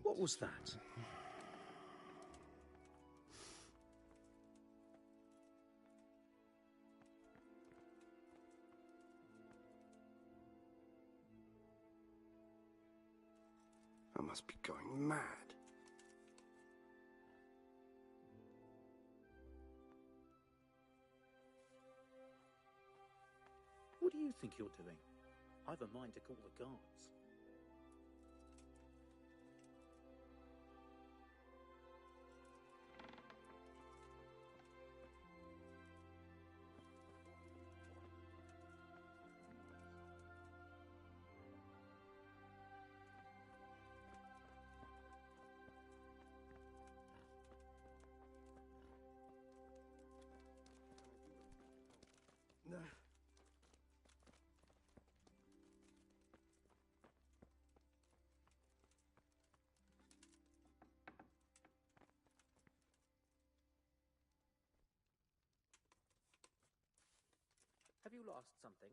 What was that? I must be going mad. What do you think you're doing? I've a mind to call the guards. No. Have you lost something?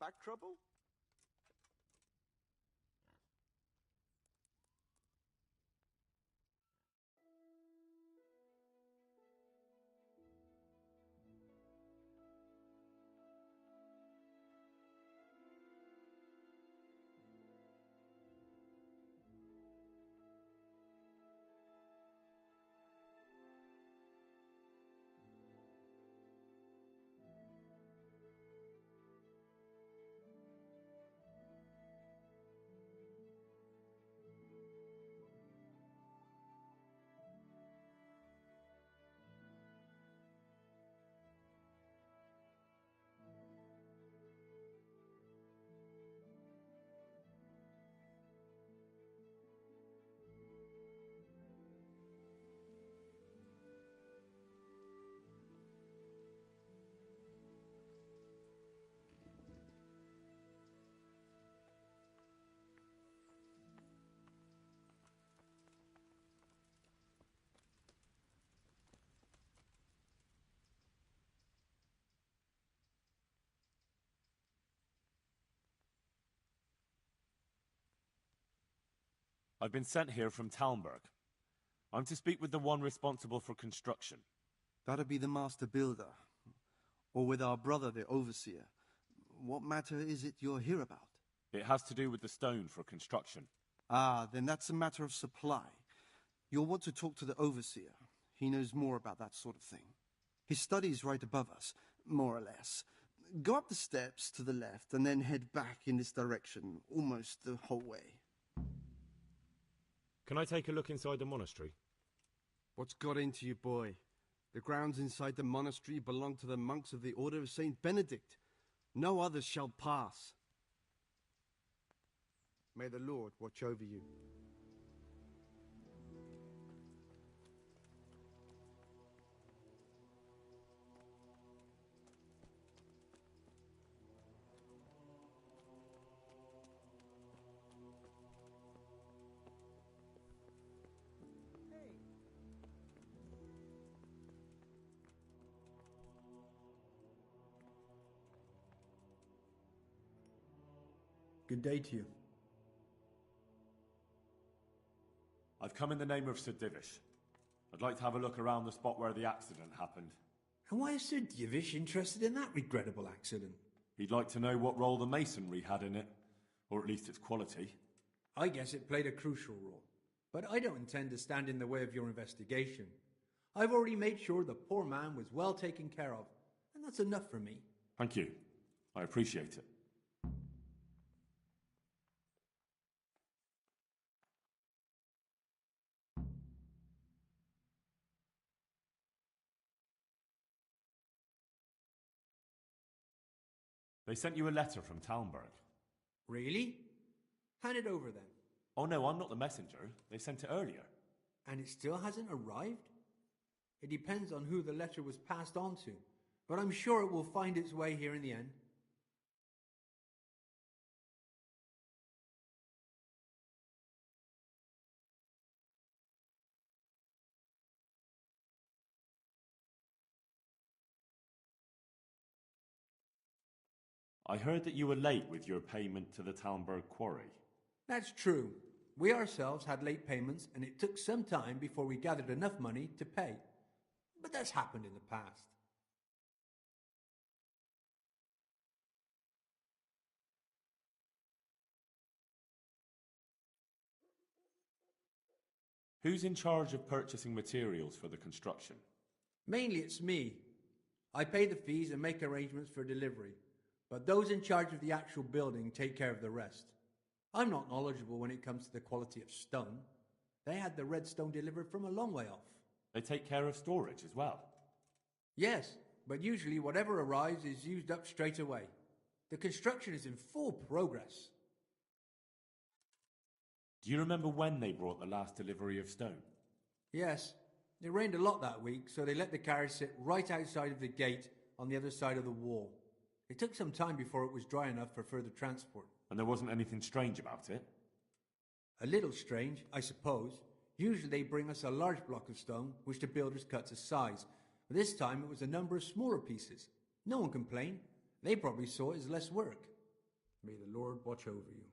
Back trouble? I've been sent here from Talmberg. I'm to speak with the one responsible for construction. That'd be the master builder. Or with our brother, the overseer. What matter is it you're here about? It has to do with the stone for construction. Ah, then that's a matter of supply. You'll want to talk to the overseer. He knows more about that sort of thing. His study's right above us, more or less. Go up the steps to the left and then head back in this direction, almost the whole way. Can I take a look inside the monastery? What's got into you, boy? The grounds inside the monastery belong to the monks of the Order of Saint Benedict. No others shall pass. May the Lord watch over you. Good day to you. I've come in the name of Sir Divish. I'd like to have a look around the spot where the accident happened. And why is Sir Divish interested in that regrettable accident? He'd like to know what role the masonry had in it, or at least its quality. I guess it played a crucial role, but I don't intend to stand in the way of your investigation. I've already made sure the poor man was well taken care of, and that's enough for me. Thank you. I appreciate it. They sent you a letter from Talmberg. Really? Hand it over then. Oh no, I'm not the messenger. They sent it earlier. And it still hasn't arrived? It depends on who the letter was passed on to, but I'm sure it will find its way here in the end. I heard that you were late with your payment to the Talmberg quarry. That's true. We ourselves had late payments, and it took some time before we gathered enough money to pay. But that's happened in the past. Who's in charge of purchasing materials for the construction? Mainly it's me. I pay the fees and make arrangements for delivery, but those in charge of the actual building take care of the rest. I'm not knowledgeable when it comes to the quality of stone. They had the red stone delivered from a long way off. They take care of storage as well? Yes, but usually whatever arrives is used up straight away. The construction is in full progress. Do you remember when they brought the last delivery of stone? Yes, it rained a lot that week, so they let the carriage sit right outside of the gate on the other side of the wall. It took some time before it was dry enough for further transport. And there wasn't anything strange about it? A little strange, I suppose. Usually they bring us a large block of stone, which the builders cut to size. But this time it was a number of smaller pieces. No one complained. They probably saw it as less work. May the Lord watch over you.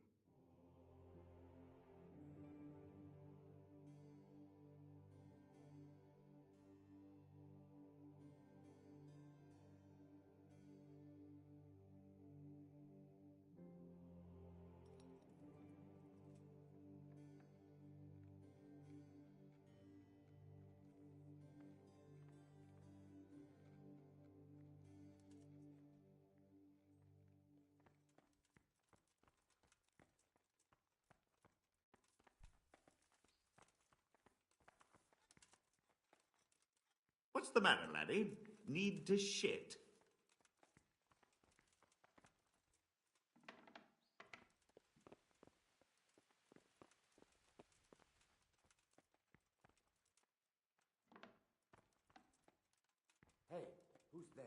What's the matter, laddie? Need to shit? Hey, who's there?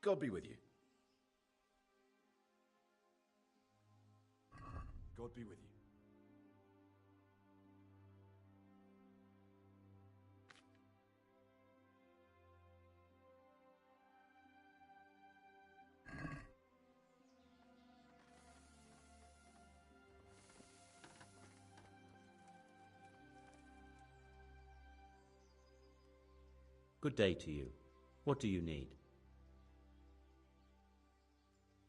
God be with you. God be with you. Good day to you. What do you need?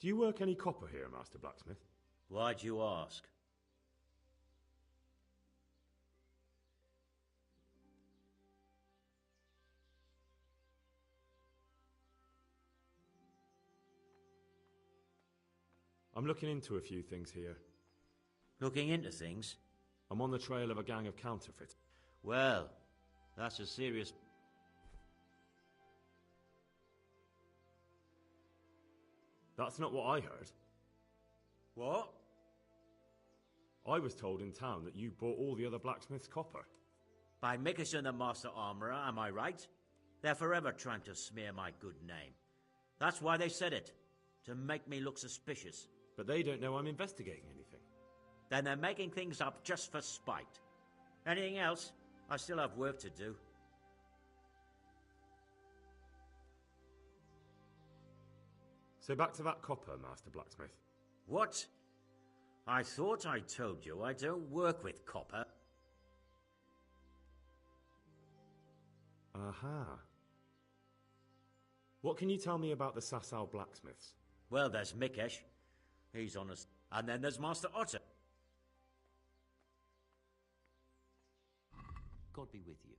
Do you work any copper here, Master Blacksmith? Why'd you ask? I'm looking into a few things here. Looking into things? I'm on the trail of a gang of counterfeits. Well, that's a serious... That's not what I heard. What? I was told in town that you bought all the other blacksmith's copper. By Mickerson the Master Armourer, am I right? They're forever trying to smear my good name. That's why they said it. To make me look suspicious. But they don't know I'm investigating anything. Then they're making things up just for spite. Anything else? I still have work to do. So back to that copper, Master Blacksmith. What? I thought I told you I don't work with copper. Aha. What can you tell me about the Sasau blacksmiths? Well, there's Mikesh. He's honest. And then there's Master Otter. God be with you.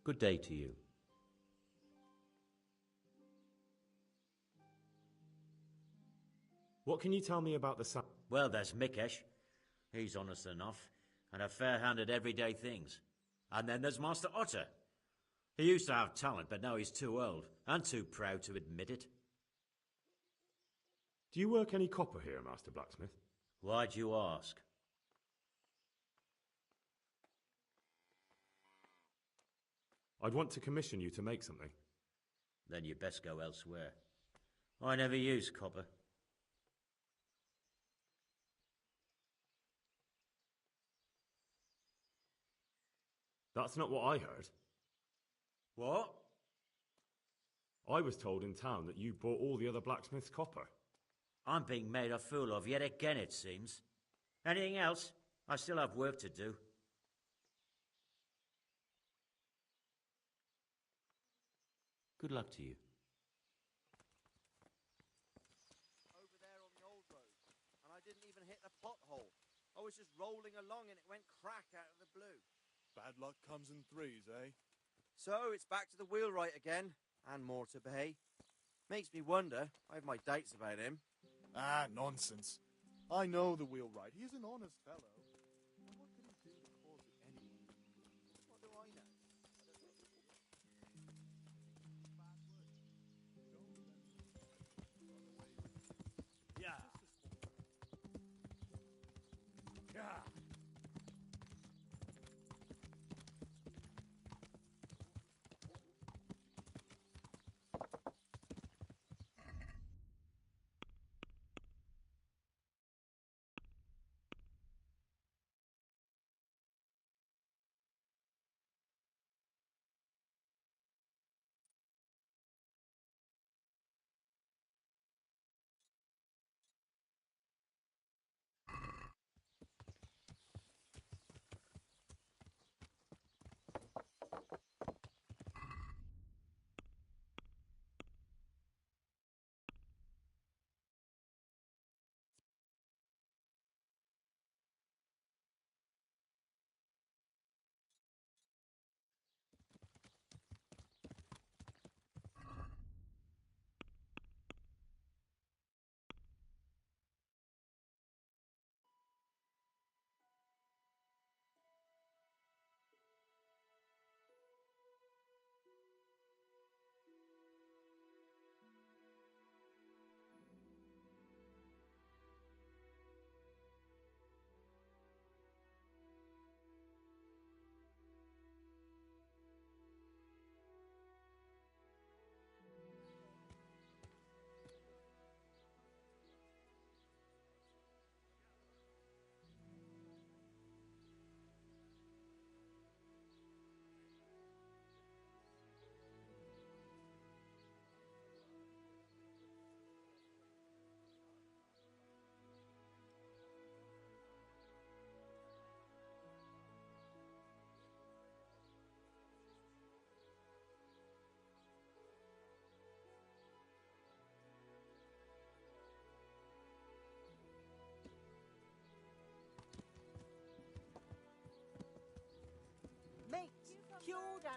Good day to you. What can you tell me about the Well, there's Mikesh. He's honest enough, and a fair-hand at everyday things. And then there's Master Otter. He used to have talent, but now he's too old, and too proud to admit it. Do you work any copper here, Master Blacksmith? Why'd you ask? I'd want to commission you to make something. Then you'd best go elsewhere. I never use copper. That's not what I heard. What? I was told in town that you bought all the other blacksmith's copper. I'm being made a fool of yet again, it seems. Anything else? I still have work to do. Good luck to you. Over there on the old road, and I didn't even hit the pothole. I was just rolling along and it went crack out of the blue. Bad luck comes in threes, eh? So it's back to the wheelwright again, and more to pay. Makes me wonder. I have my doubts about him. Ah, nonsense. I know the wheelwright. He's an honest fellow. But what could he do to cause it anyway? What do I know? Yeah. Yeah.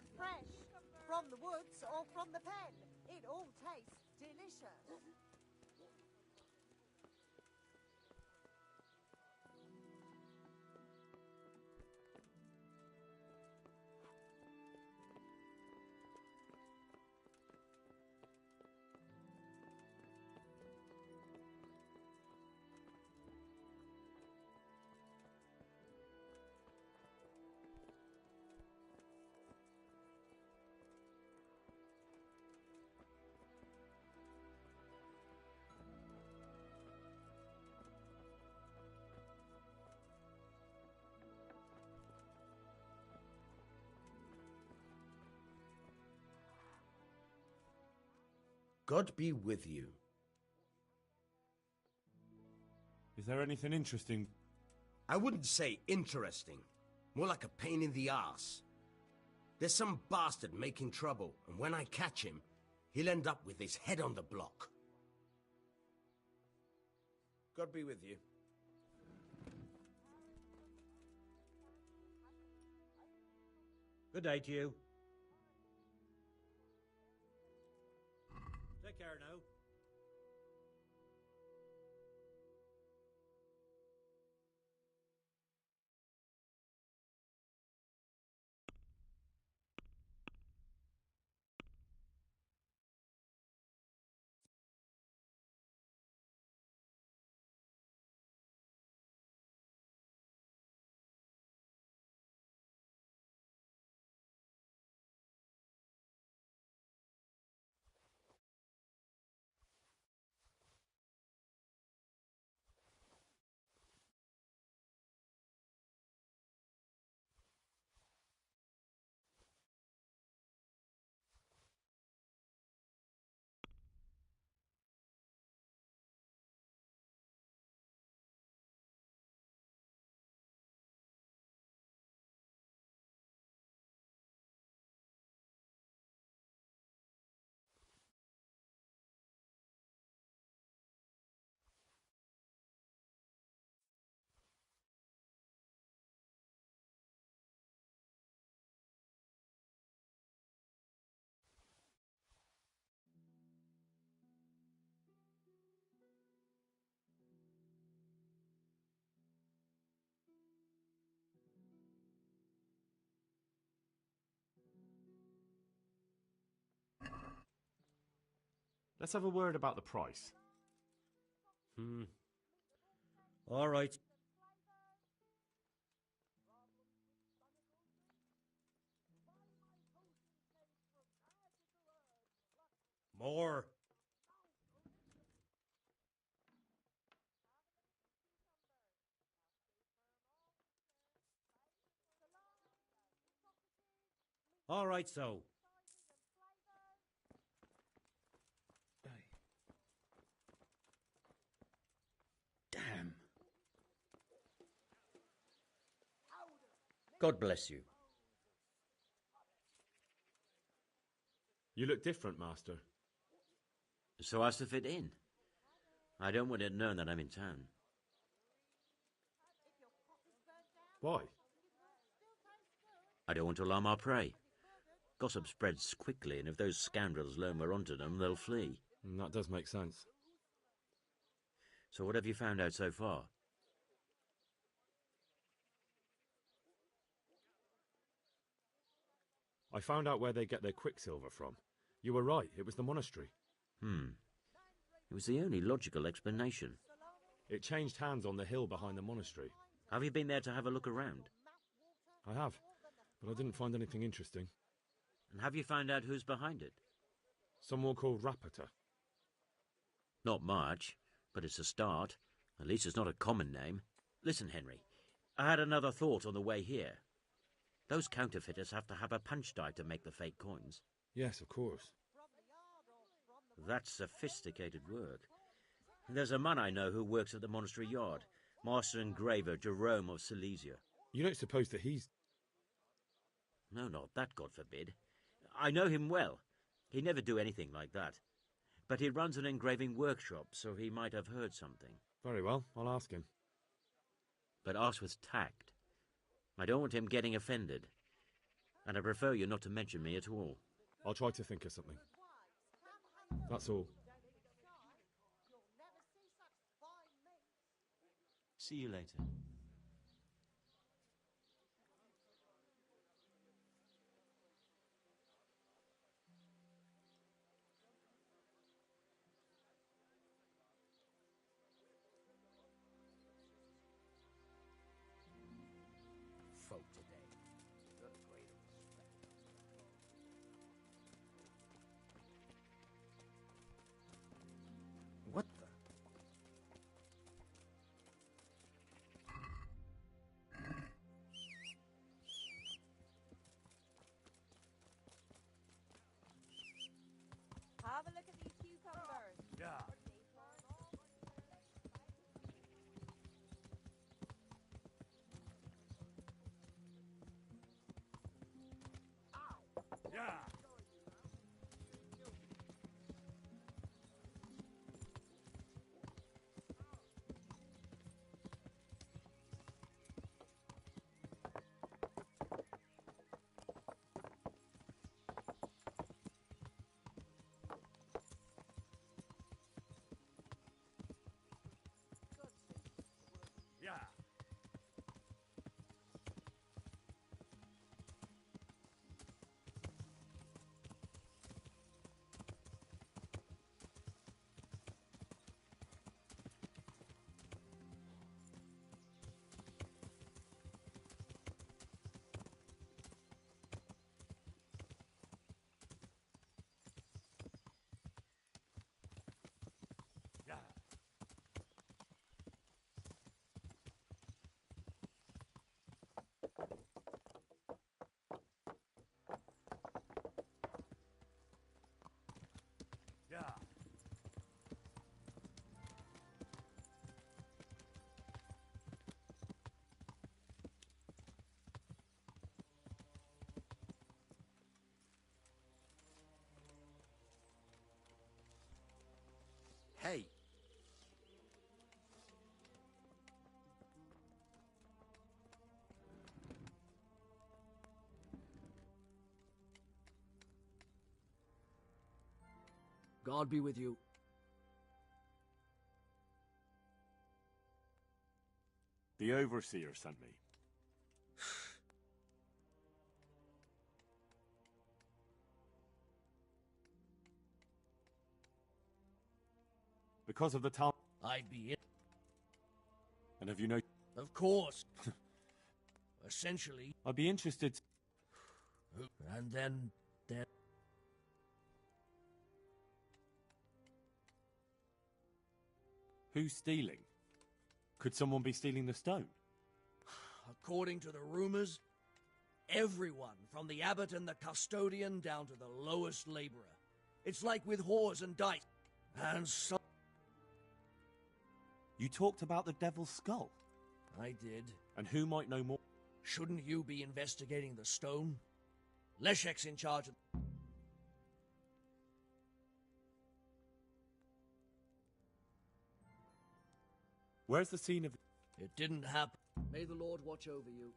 and fresh. From the woods or from the pen. It all tastes delicious. God be with you. Is there anything interesting? I wouldn't say interesting. More like a pain in the arse. There's some bastard making trouble, and when I catch him, he'll end up with his head on the block. God be with you. Good day to you. Take care now. Let's have a word about the price. All right. More. All right, so. Damn. God bless you. You look different, Master. So as to fit in. I don't want it known that I'm in town. Why? I don't want to alarm our prey. Gossip spreads quickly, and if those scoundrels learn we're onto them, they'll flee. That does make sense. So what have you found out so far? I found out where they get their quicksilver from. You were right, it was the monastery. It was the only logical explanation. It changed hands on the hill behind the monastery. Have you been there to have a look around? I have, but I didn't find anything interesting. And have you found out who's behind it? Someone called Rapota. Not much, but it's a start. At least it's not a common name. Listen, Henry, I had another thought on the way here. Those counterfeiters have to have a punch die to make the fake coins. Yes, of course. That's sophisticated work. There's a man I know who works at the monastery yard, Master Engraver Jerome of Silesia. You don't suppose that he's... No, not that, God forbid. I know him well. He'd never do anything like that. But he runs an engraving workshop, so he might have heard something. Very well, I'll ask him. But ask with tact. I don't want him getting offended. And I prefer you not to mention me at all. I'll try to think of something. That's all. See you later. Folk today. The greater respect. What the? Have a look at these cucumbers. Yeah. Yeah. Yeah. Yeah. Yeah. Hey, God be with you. The Overseer sent me. Because of the town. I'd be in. And have you know? Of course. Essentially. I'd be interested. And then. Who's stealing? Could someone be stealing the stone? According to the rumors, everyone from the abbot and the custodian down to the lowest laborer. It's like with whores and dice. And so. You talked about the Devil's Skull. I did. And who might know more? Shouldn't you be investigating the stone? Leszek's in charge of. Where's the scene of... It didn't happen. May the Lord watch over you.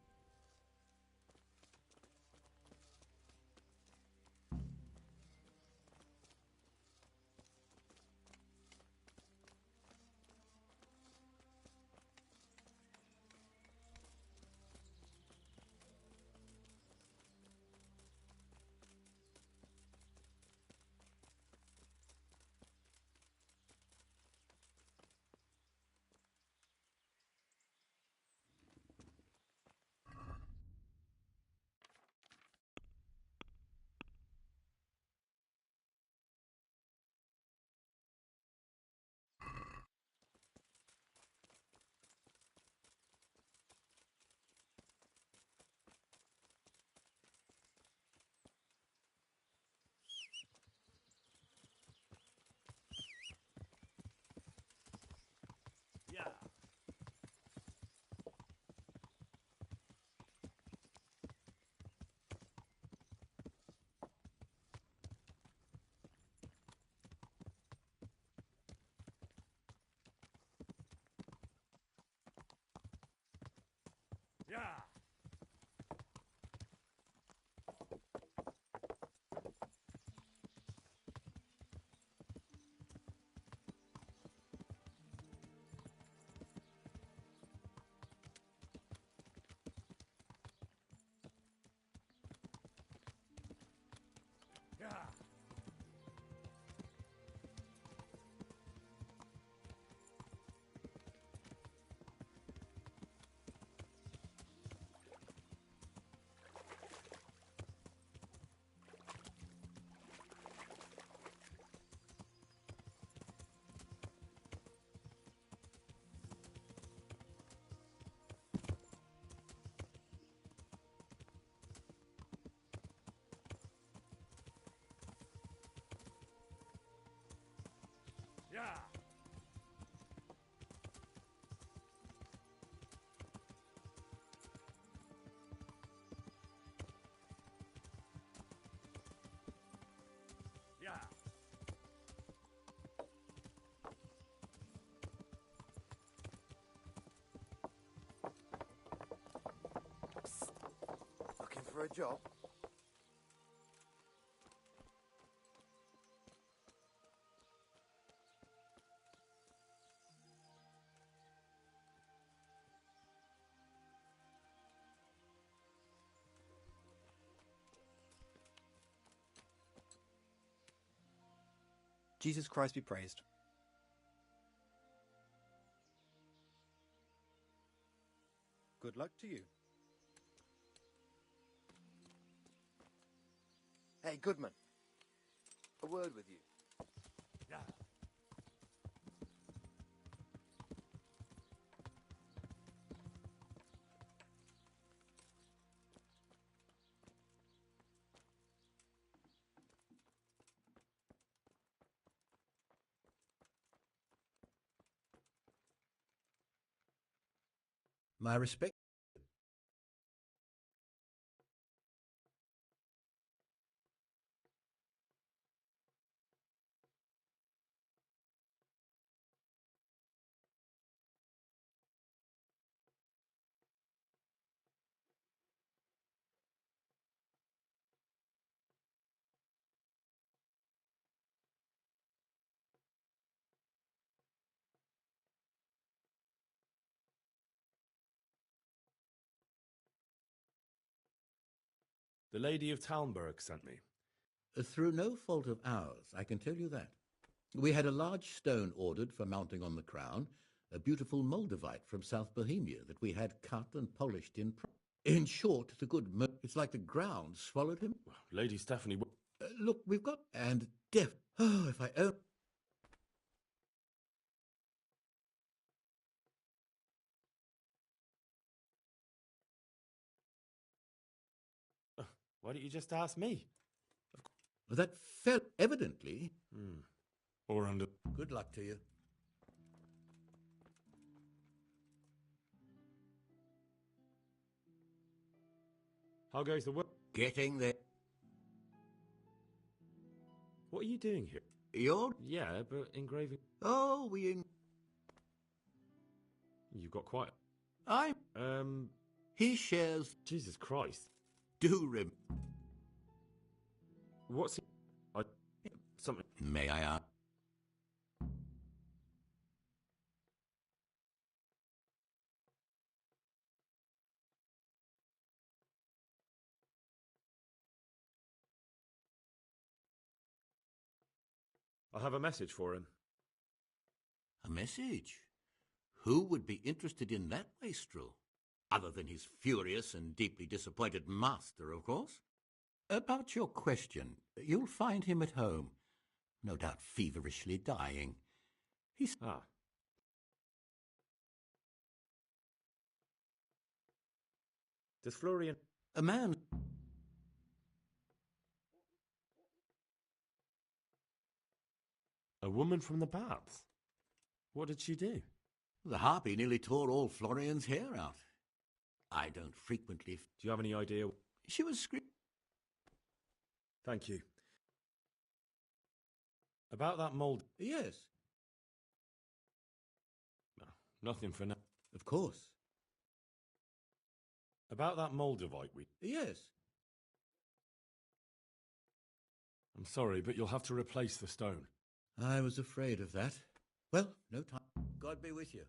Yeah. Yeah. Looking for a job? Jesus Christ be praised. Good luck to you. Hey, Goodman. A word with you. My respect. The Lady of Talmberg sent me. Through no fault of ours, I can tell you that. We had a large stone ordered for mounting on the crown, a beautiful Moldavite from South Bohemia that we had cut and polished in. In short, the good. It's like the ground swallowed him. Lady Stephanie. Look, we've got and deaf. Oh, if I own. Why don't you just ask me? That fell evidently. Or under. Good luck to you. How goes the work? Getting there. What are you doing here? You're? Yeah, but engraving. Oh, You've got quite. He shares. Jesus Christ. Do rem. What's. Something. May I ask? I have a message for him. A message? Who would be interested in that wastrel? Other than his furious and deeply disappointed master, of course. About your question, you'll find him at home. No doubt feverishly dying. He's... Does Florian... A man... A woman from the baths? What did she do? The harpy nearly tore all Florian's hair out. I don't frequently... Do you have any idea? She was screaming. Thank you. About that mould... Yes. No, nothing for now. Of course. About that Moldavite we... Yes. I'm sorry, but you'll have to replace the stone. I was afraid of that. Well, no time. God be with you.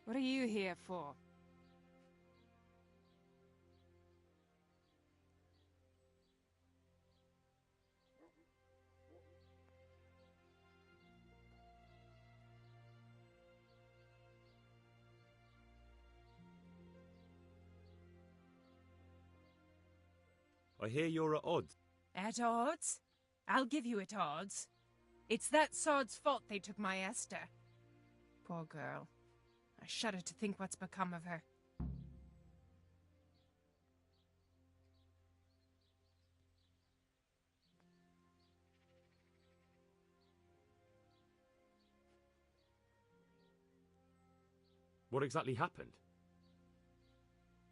What are you here for? I hear you're at odds. At odds? I'll give you at odds. It's that sod's fault they took my Esther. Poor girl. I shudder to think what's become of her. What exactly happened?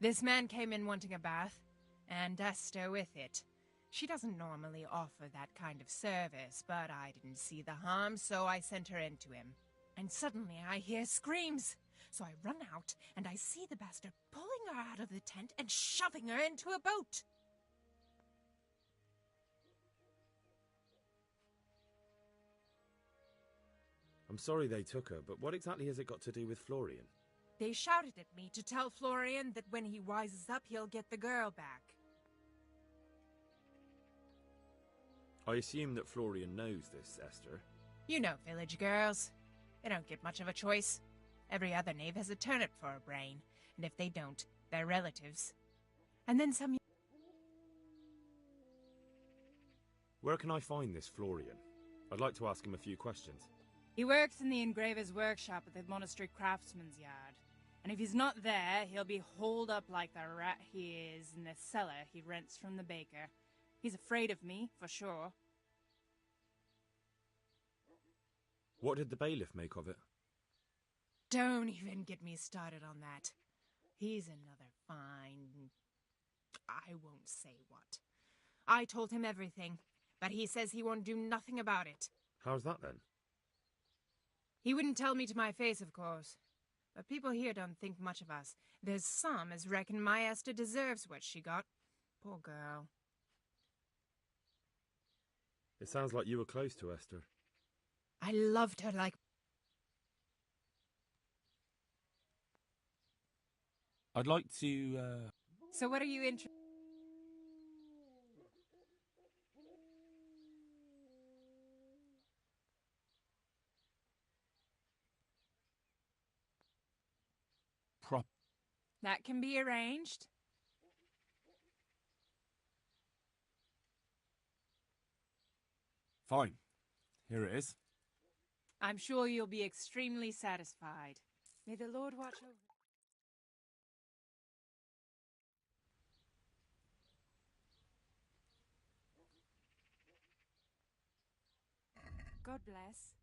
This man came in wanting a bath, and Esther with it. She doesn't normally offer that kind of service, but I didn't see the harm, so I sent her in to him. And suddenly I hear screams. So I run out, and I see the bastard pulling her out of the tent and shoving her into a boat. I'm sorry they took her, but what exactly has it got to do with Florian? They shouted at me to tell Florian that when he wises up, he'll get the girl back. I assume that Florian knows this, Esther. You know village girls. They don't get much of a choice. Every other knave has a turnip for a brain, and if they don't, they're relatives. And then some... Where can I find this Florian? I'd like to ask him a few questions. He works in the engraver's workshop at the monastery craftsman's yard. And if he's not there, he'll be holed up like the rat he is in the cellar he rents from the baker. He's afraid of me, for sure. What did the bailiff make of it? Don't even get me started on that. He's another fine... I won't say what. I told him everything, but he says he won't do nothing about it. How's that then? He wouldn't tell me to my face, of course. But people here don't think much of us. There's some as reckon my Esther deserves what she got. Poor girl. It sounds like you were close to Esther. I loved her like... I'd like to, So what are you interested... That can be arranged. Fine. Here it is. I'm sure you'll be extremely satisfied. May the Lord watch over... God bless.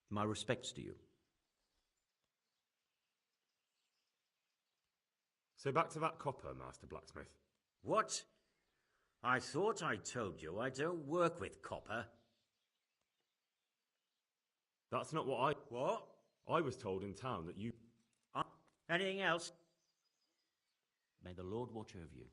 My respects to you. So back to that copper, Master Blacksmith. What? I thought I told you I don't work with copper. That's not what I... What? I was told in town that you... Anything else? May the Lord watch over you.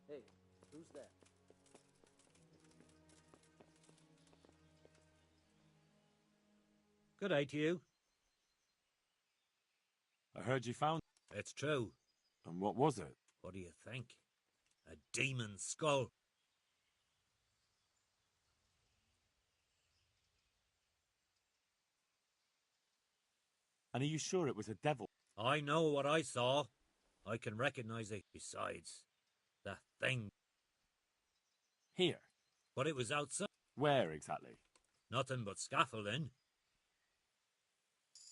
Hey, who's there? Good day to you. I heard you found... It's true. And what was it? What do you think? A demon skull. And are you sure it was a devil? I know what I saw. I can recognize it. Besides, the thing. Here? But it was outside. Where exactly? Nothing but scaffolding.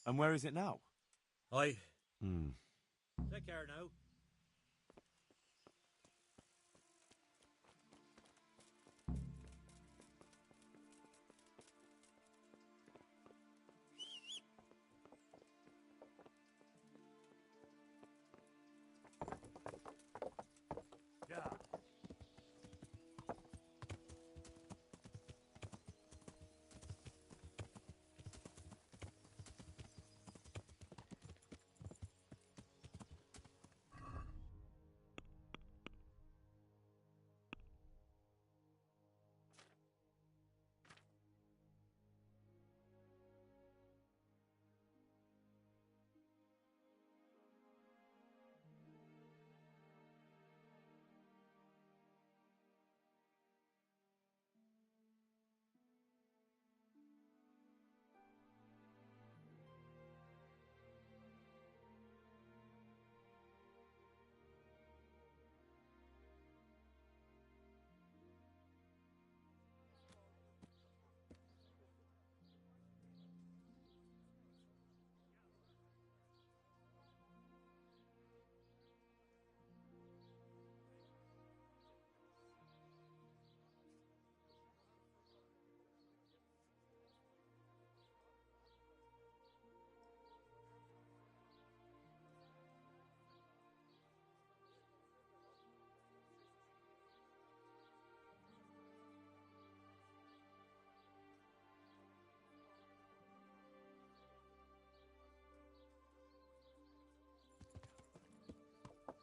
And where is it now? Take care now.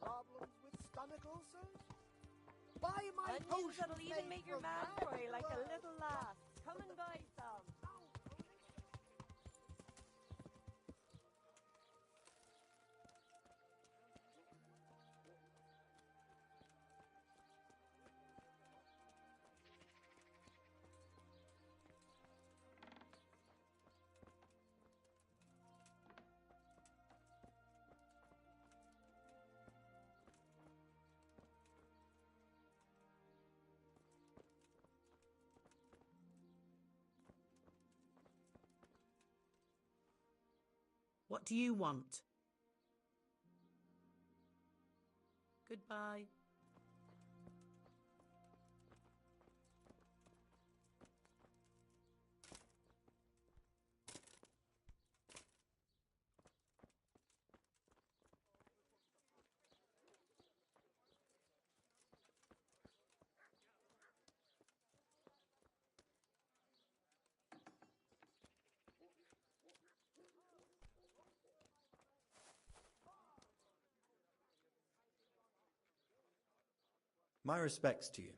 Problems with stomach ulcers? Buy my Onions potion that'll even made make your from mouth that water like a world. little lass. Come and buy some. What do you want? Goodbye. My respects to you.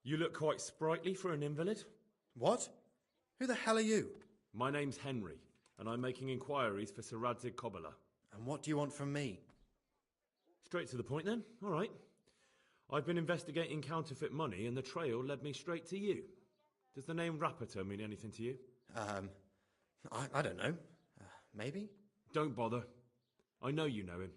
You look quite sprightly for an invalid. What? Who the hell are you? My name's Henry, and I'm making inquiries for Sir Radzig Kobyla. And what do you want from me? Straight to the point then. All right. I've been investigating counterfeit money, and the trail led me straight to you. Does the name Rapiter mean anything to you? I don't know. Maybe? Don't bother. I know you know him.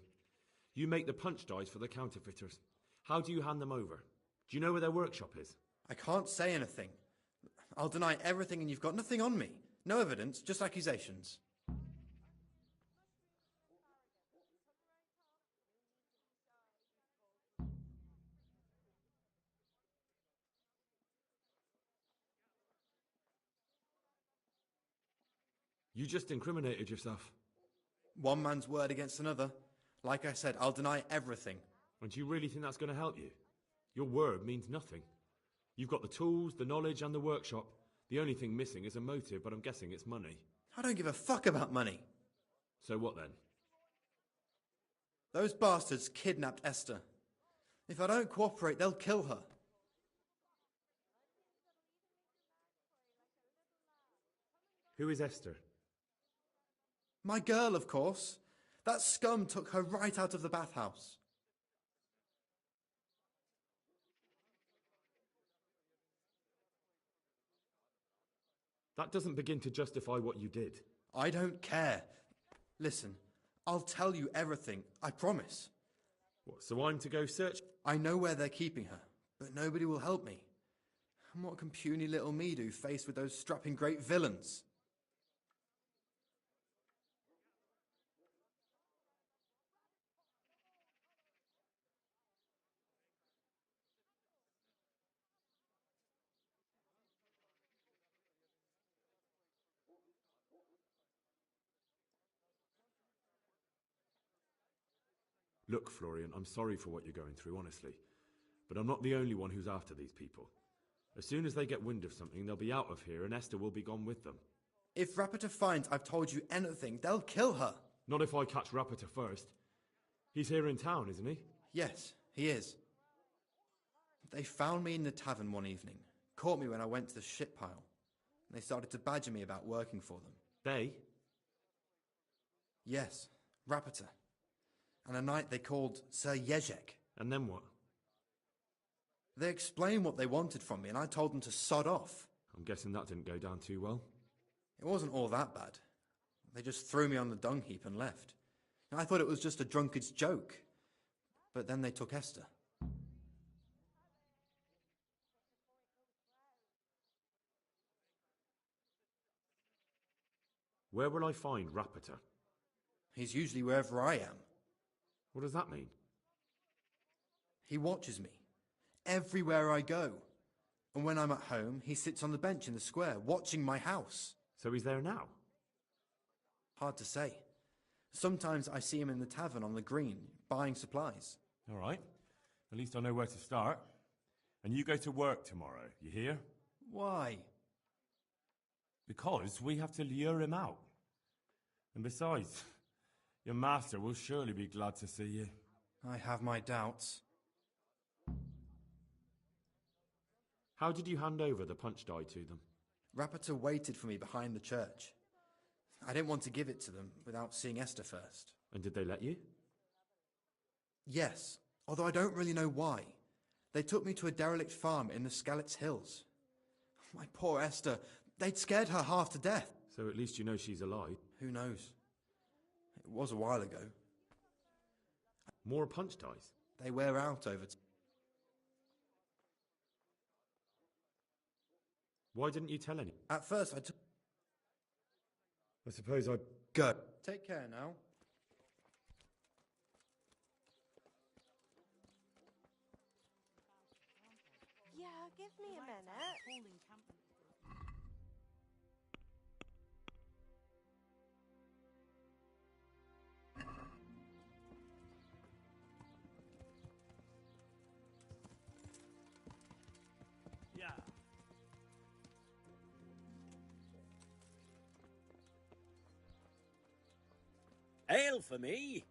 You make the punch dies for the counterfeiters. How do you hand them over? Do you know where their workshop is? I can't say anything. I'll deny everything and you've got nothing on me. No evidence, just accusations. You just incriminated yourself. One man's word against another. Like I said, I'll deny everything. And do you really think that's going to help you? Your word means nothing. You've got the tools, the knowledge, and the workshop. The only thing missing is a motive, but I'm guessing it's money. I don't give a fuck about money. So what then? Those bastards kidnapped Esther. If I don't cooperate, they'll kill her. Who is Esther? My girl, of course. That scum took her right out of the bathhouse. That doesn't begin to justify what you did. I don't care. Listen, I'll tell you everything, I promise. What, so I'm to go search? I know where they're keeping her, but nobody will help me. And what can puny little me do faced with those strapping great villains? Look, Florian, I'm sorry for what you're going through, honestly. But I'm not the only one who's after these people. As soon as they get wind of something, they'll be out of here and Esther will be gone with them. If Rapiter finds I've told you anything, they'll kill her. Not if I catch Rapiter first. He's here in town, isn't he? Yes, he is. They found me in the tavern one evening, caught me when I went to the shit pile, and they started to badger me about working for them. They? Yes, Rapiter. And a knight they called Sir Jezek. And then what? They explained what they wanted from me, and I told them to sod off. I'm guessing that didn't go down too well. It wasn't all that bad. They just threw me on the dung heap and left. I thought it was just a drunkard's joke. But then they took Esther. Where will I find Rapiter? He's usually wherever I am. What does that mean? He watches me. Everywhere I go. And when I'm at home, he sits on the bench in the square, watching my house. So he's there now? Hard to say. Sometimes I see him in the tavern on the green, buying supplies. All right. At least I know where to start. And you go to work tomorrow, you hear? Why? Because we have to lure him out. And besides, your master will surely be glad to see you. I have my doubts. How did you hand over the punch die to them? Rapiter waited for me behind the church. I didn't want to give it to them without seeing Esther first. And did they let you? Yes, although I don't really know why. They took me to a derelict farm in the Skalitz Hills. My poor Esther, they'd scared her half to death. So at least you know she's alive. Who knows? It was a while ago. More punch dies? They wear out over time. Why didn't you tell anyone? At first I took... I suppose I'd... Go. Take care now. Yeah, give me a minute. Yeah. Ale for me.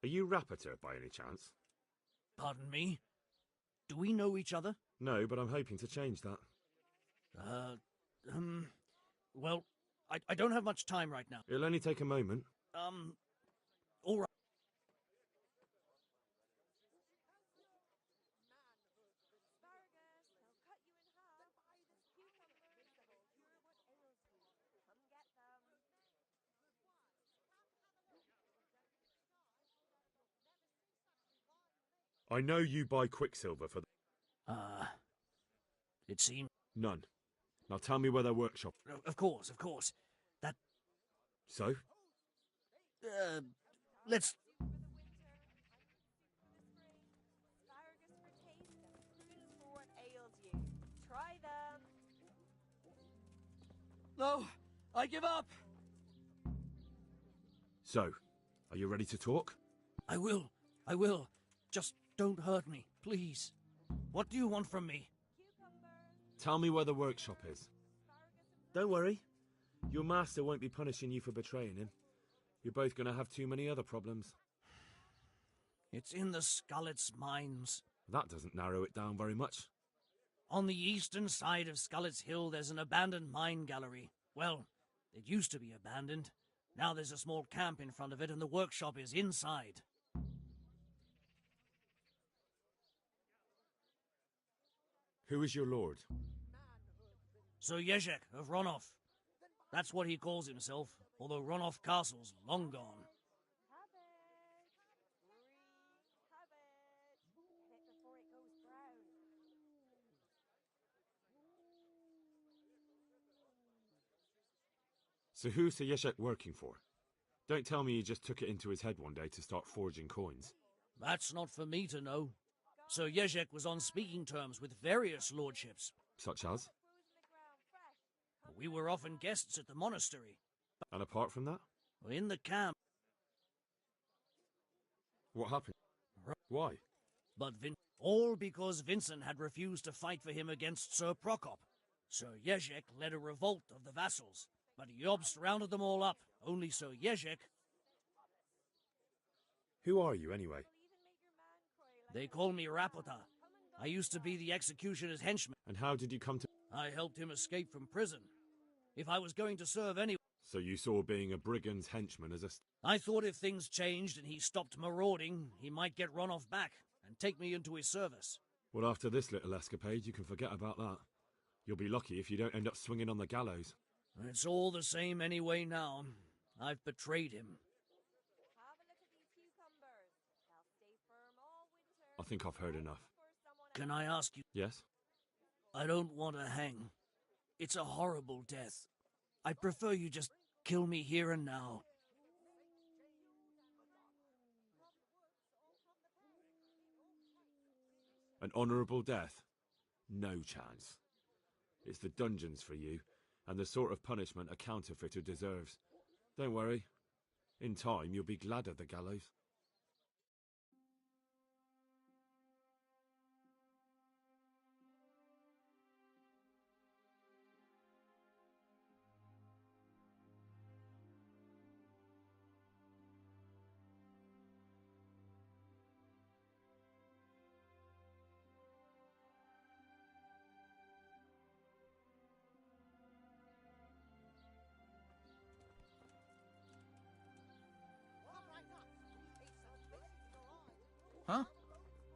Are you Rapiter by any chance? Pardon me? Do we know each other? No, but I'm hoping to change that. Well, I don't have much time right now. It'll only take a moment. All right. I know you buy Quicksilver for... It seems... None. Now tell me where their workshop... Of course, of course. That... So? Let's... Try them. No, I give up. So, are you ready to talk? I will. I will. Just don't hurt me, please. What do you want from me? Tell me where the workshop is. Don't worry. Your master won't be punishing you for betraying him. You're both going to have too many other problems. It's in the Skullet's mines. That doesn't narrow it down very much. On the eastern side of Skullet's Hill, there's an abandoned mine gallery. Well, it used to be abandoned. Now there's a small camp in front of it, and the workshop is inside. Who is your lord? Sir Yezhek of Ronov. That's what he calls himself, although Ronov Castle's long gone. So who's Sir Yezhek working for? Don't tell me he just took it into his head one day to start forging coins. That's not for me to know. Sir Yezhek was on speaking terms with various lordships. Such as? We were often guests at the monastery. And apart from that? In the camp. What happened? Why? But all because Vincent had refused to fight for him against Sir Prokop. Sir Yezhek led a revolt of the vassals, but Yobst rounded them all up. Only Sir Yezhek... Who are you, anyway? They call me Rapota. I used to be the executioner's henchman. And how did you come to... I helped him escape from prison. If I was going to serve anyone... So you saw being a brigand's henchman as a... I thought if things changed and he stopped marauding, he might get Ronov back and take me into his service. Well, after this little escapade, you can forget about that. You'll be lucky if you don't end up swinging on the gallows. It's all the same anyway now. I've betrayed him. I think I've heard enough. Can I ask you? Yes? I don't want to hang. It's a horrible death. I prefer you just kill me here and now. An honourable death? No chance. It's the dungeons for you, and the sort of punishment a counterfeiter deserves. Don't worry. In time, you'll be glad of the gallows. Huh?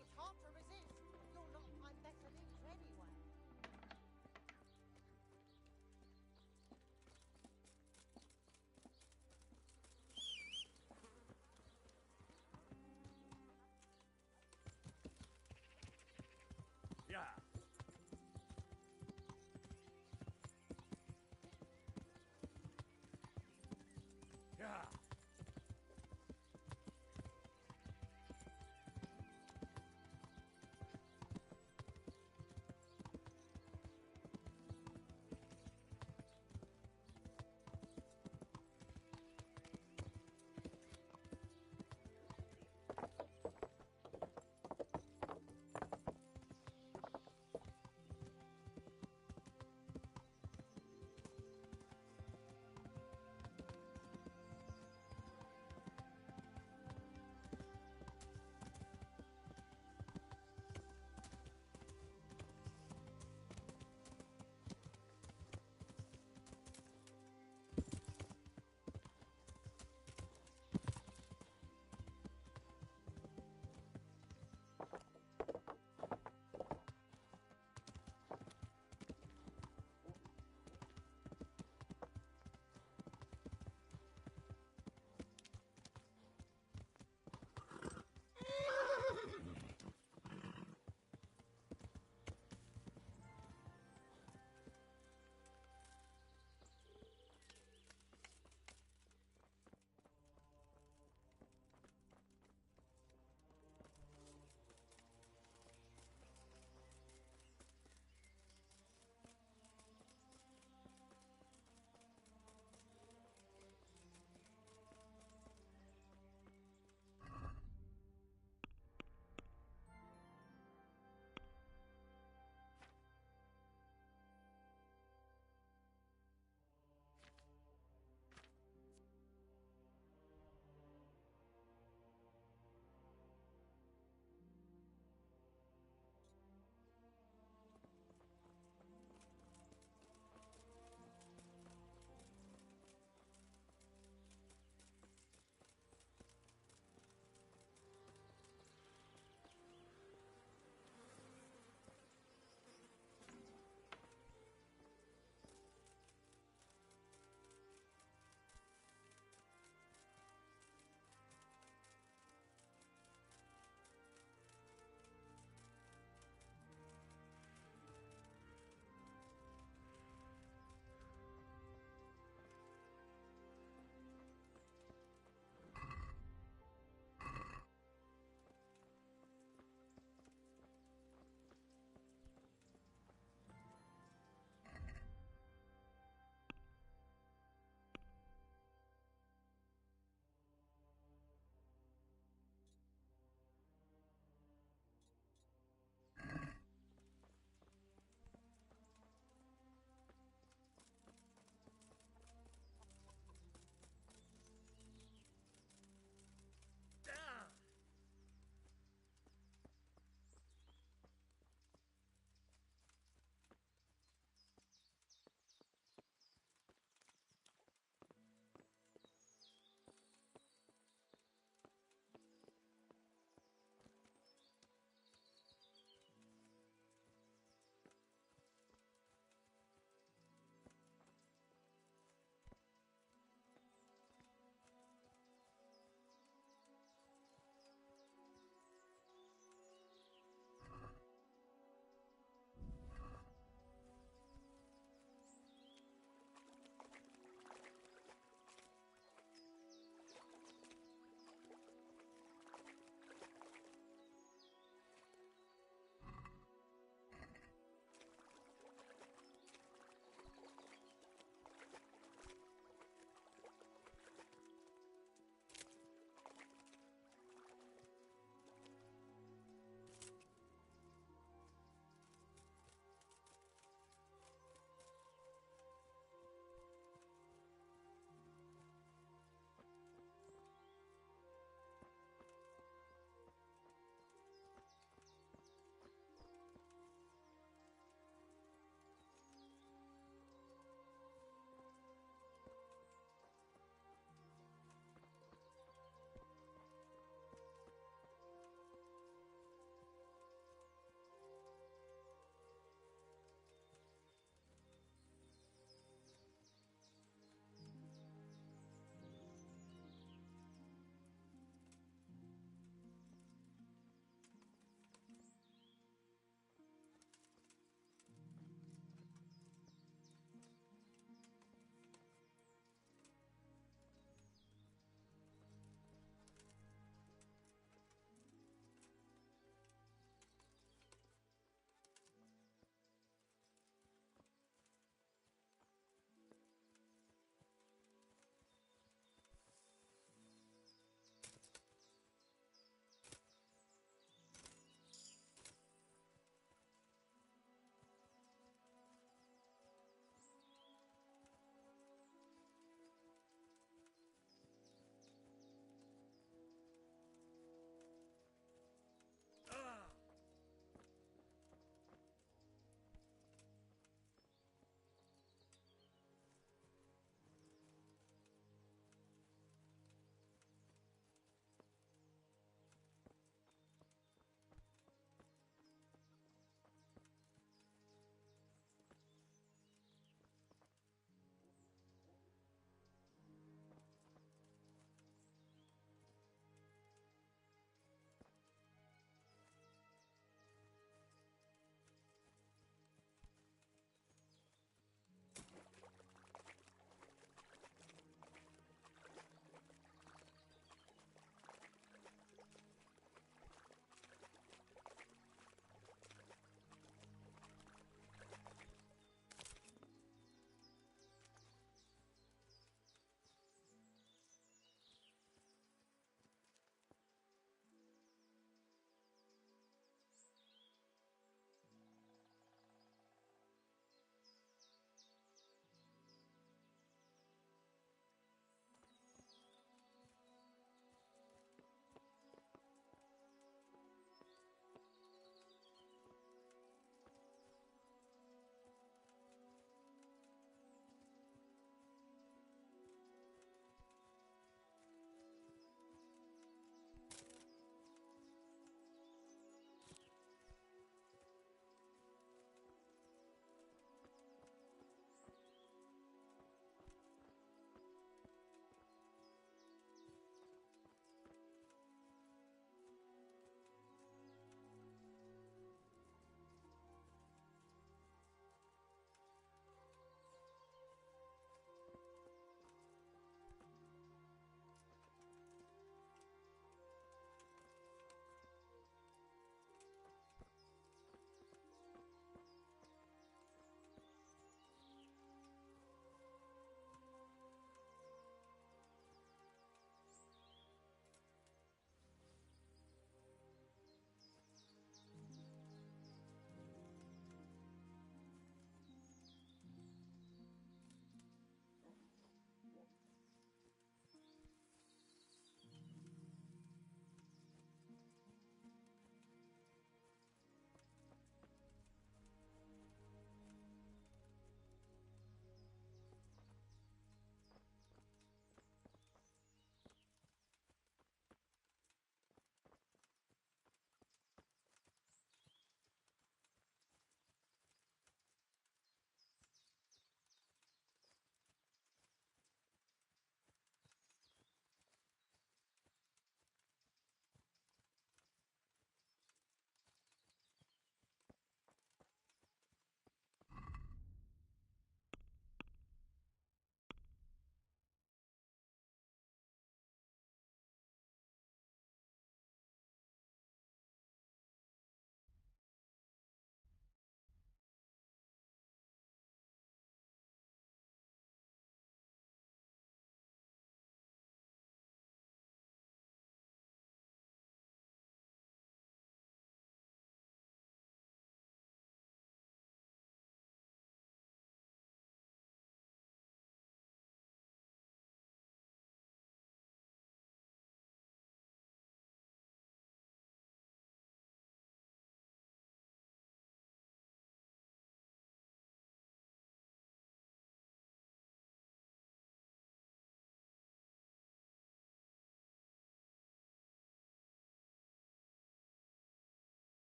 It's hard to resist. You'll not find better things anyway. Yeah. Yeah.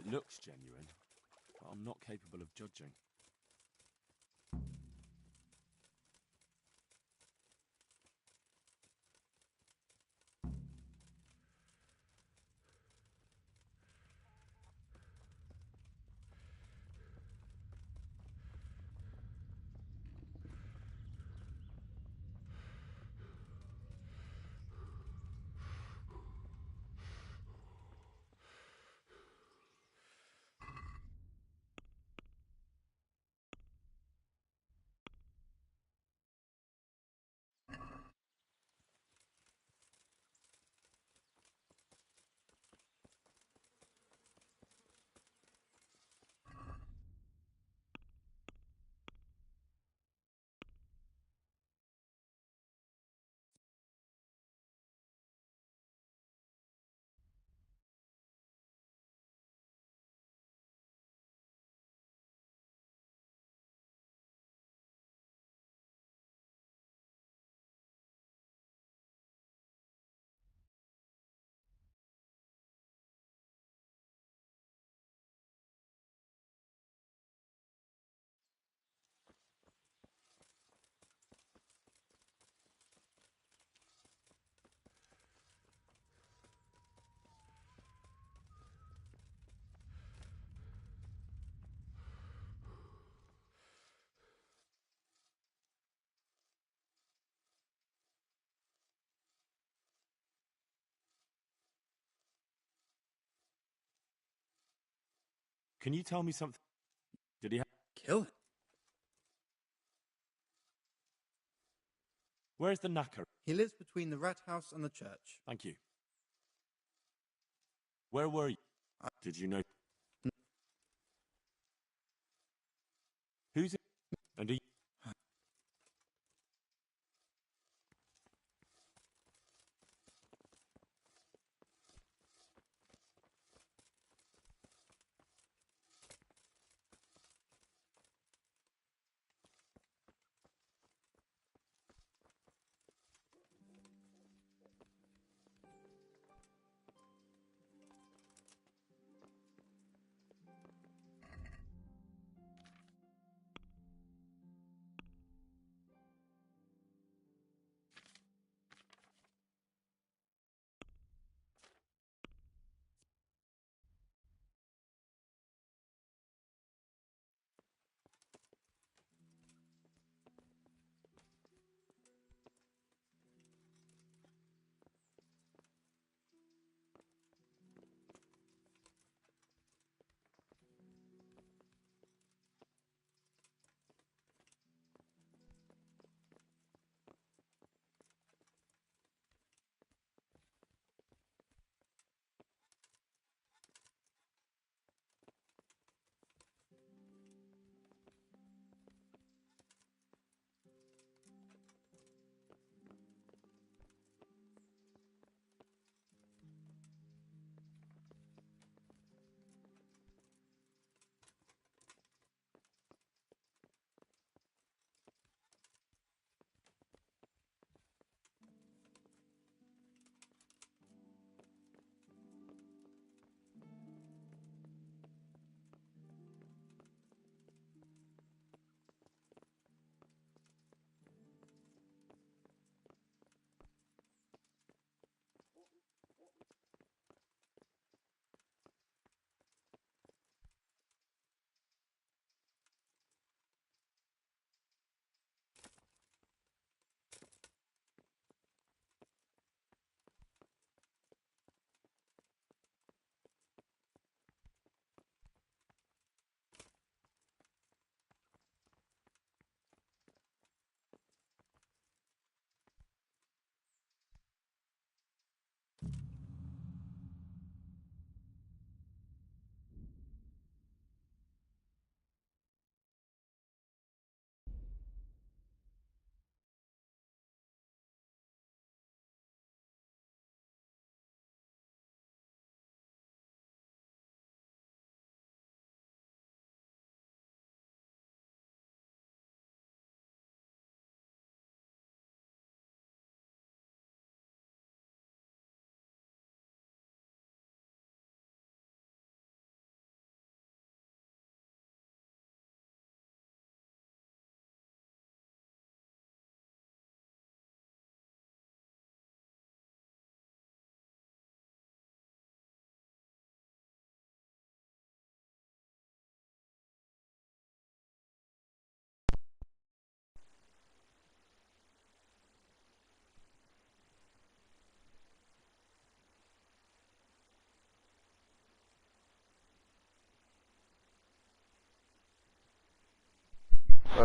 It looks genuine, but I'm not capable of judging. Can you tell me something? Did he kill him? Where's the knacker? He lives between the rat house and the church. Thank you. Where were you? Did you know? Who's it? And are you?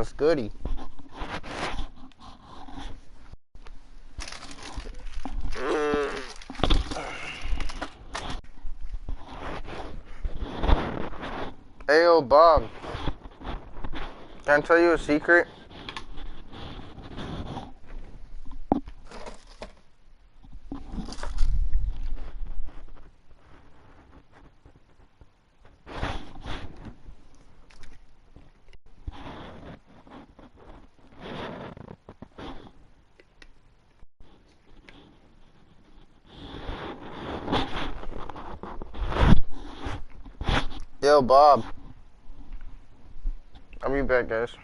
What's goody? Hey, yo, Bob. Can I tell you a secret? Yo, Bob. I'll be back, guys.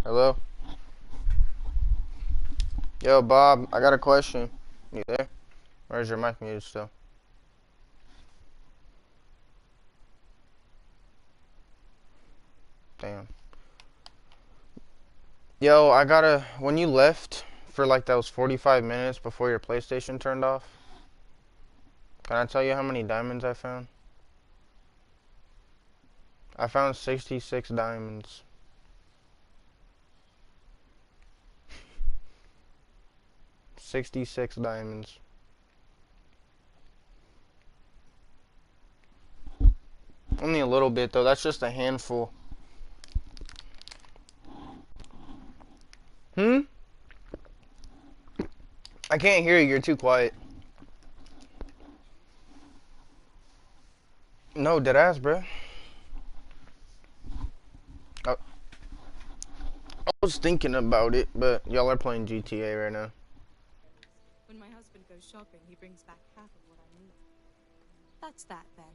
Hello? Yo, Bob, I got a question. You there? Or is your mic muted still? Damn. Yo, I gotta... When you left for like those 45 minutes before your PlayStation turned off, can I tell you how many diamonds I found? I found 66 diamonds. 66 diamonds. Only a little bit, though. That's just a handful. Hmm? I can't hear you. You're too quiet. No, deadass, bro. I was thinking about it, but y'all are playing GTA right now. When my husband goes shopping, he brings back half of what I need. That's that then.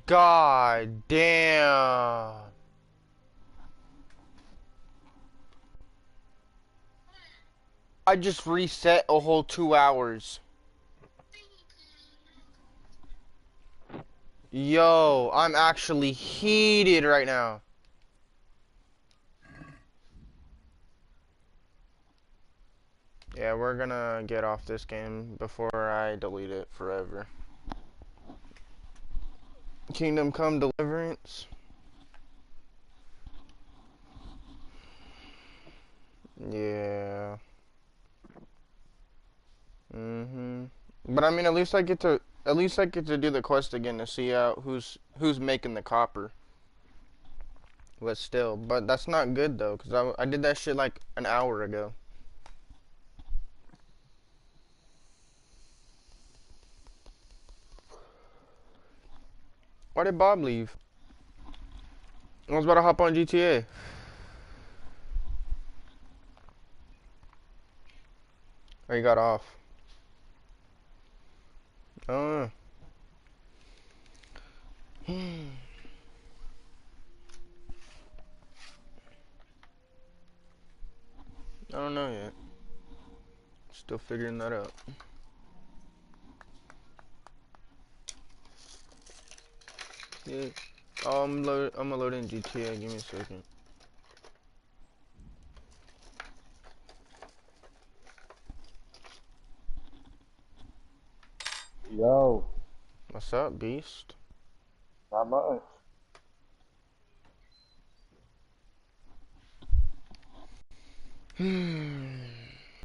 God damn. I just reset a whole 2 hours. Yo, I'm actually heated right now. Yeah, we're gonna get off this game before I delete it forever. Kingdom Come Deliverance. Yeah. But I mean, at least I get to do the quest again to see out who's making the copper. But still, but that's not good though, cause I did that shit like an hour ago. Why did Bob leave? I was about to hop on GTA. Or he got off. Oh. I don't know yet. Still figuring that out. Yeah. Oh, I'm gonna load in GTA. Give me a second. Yo. What's up, Beast? Not much.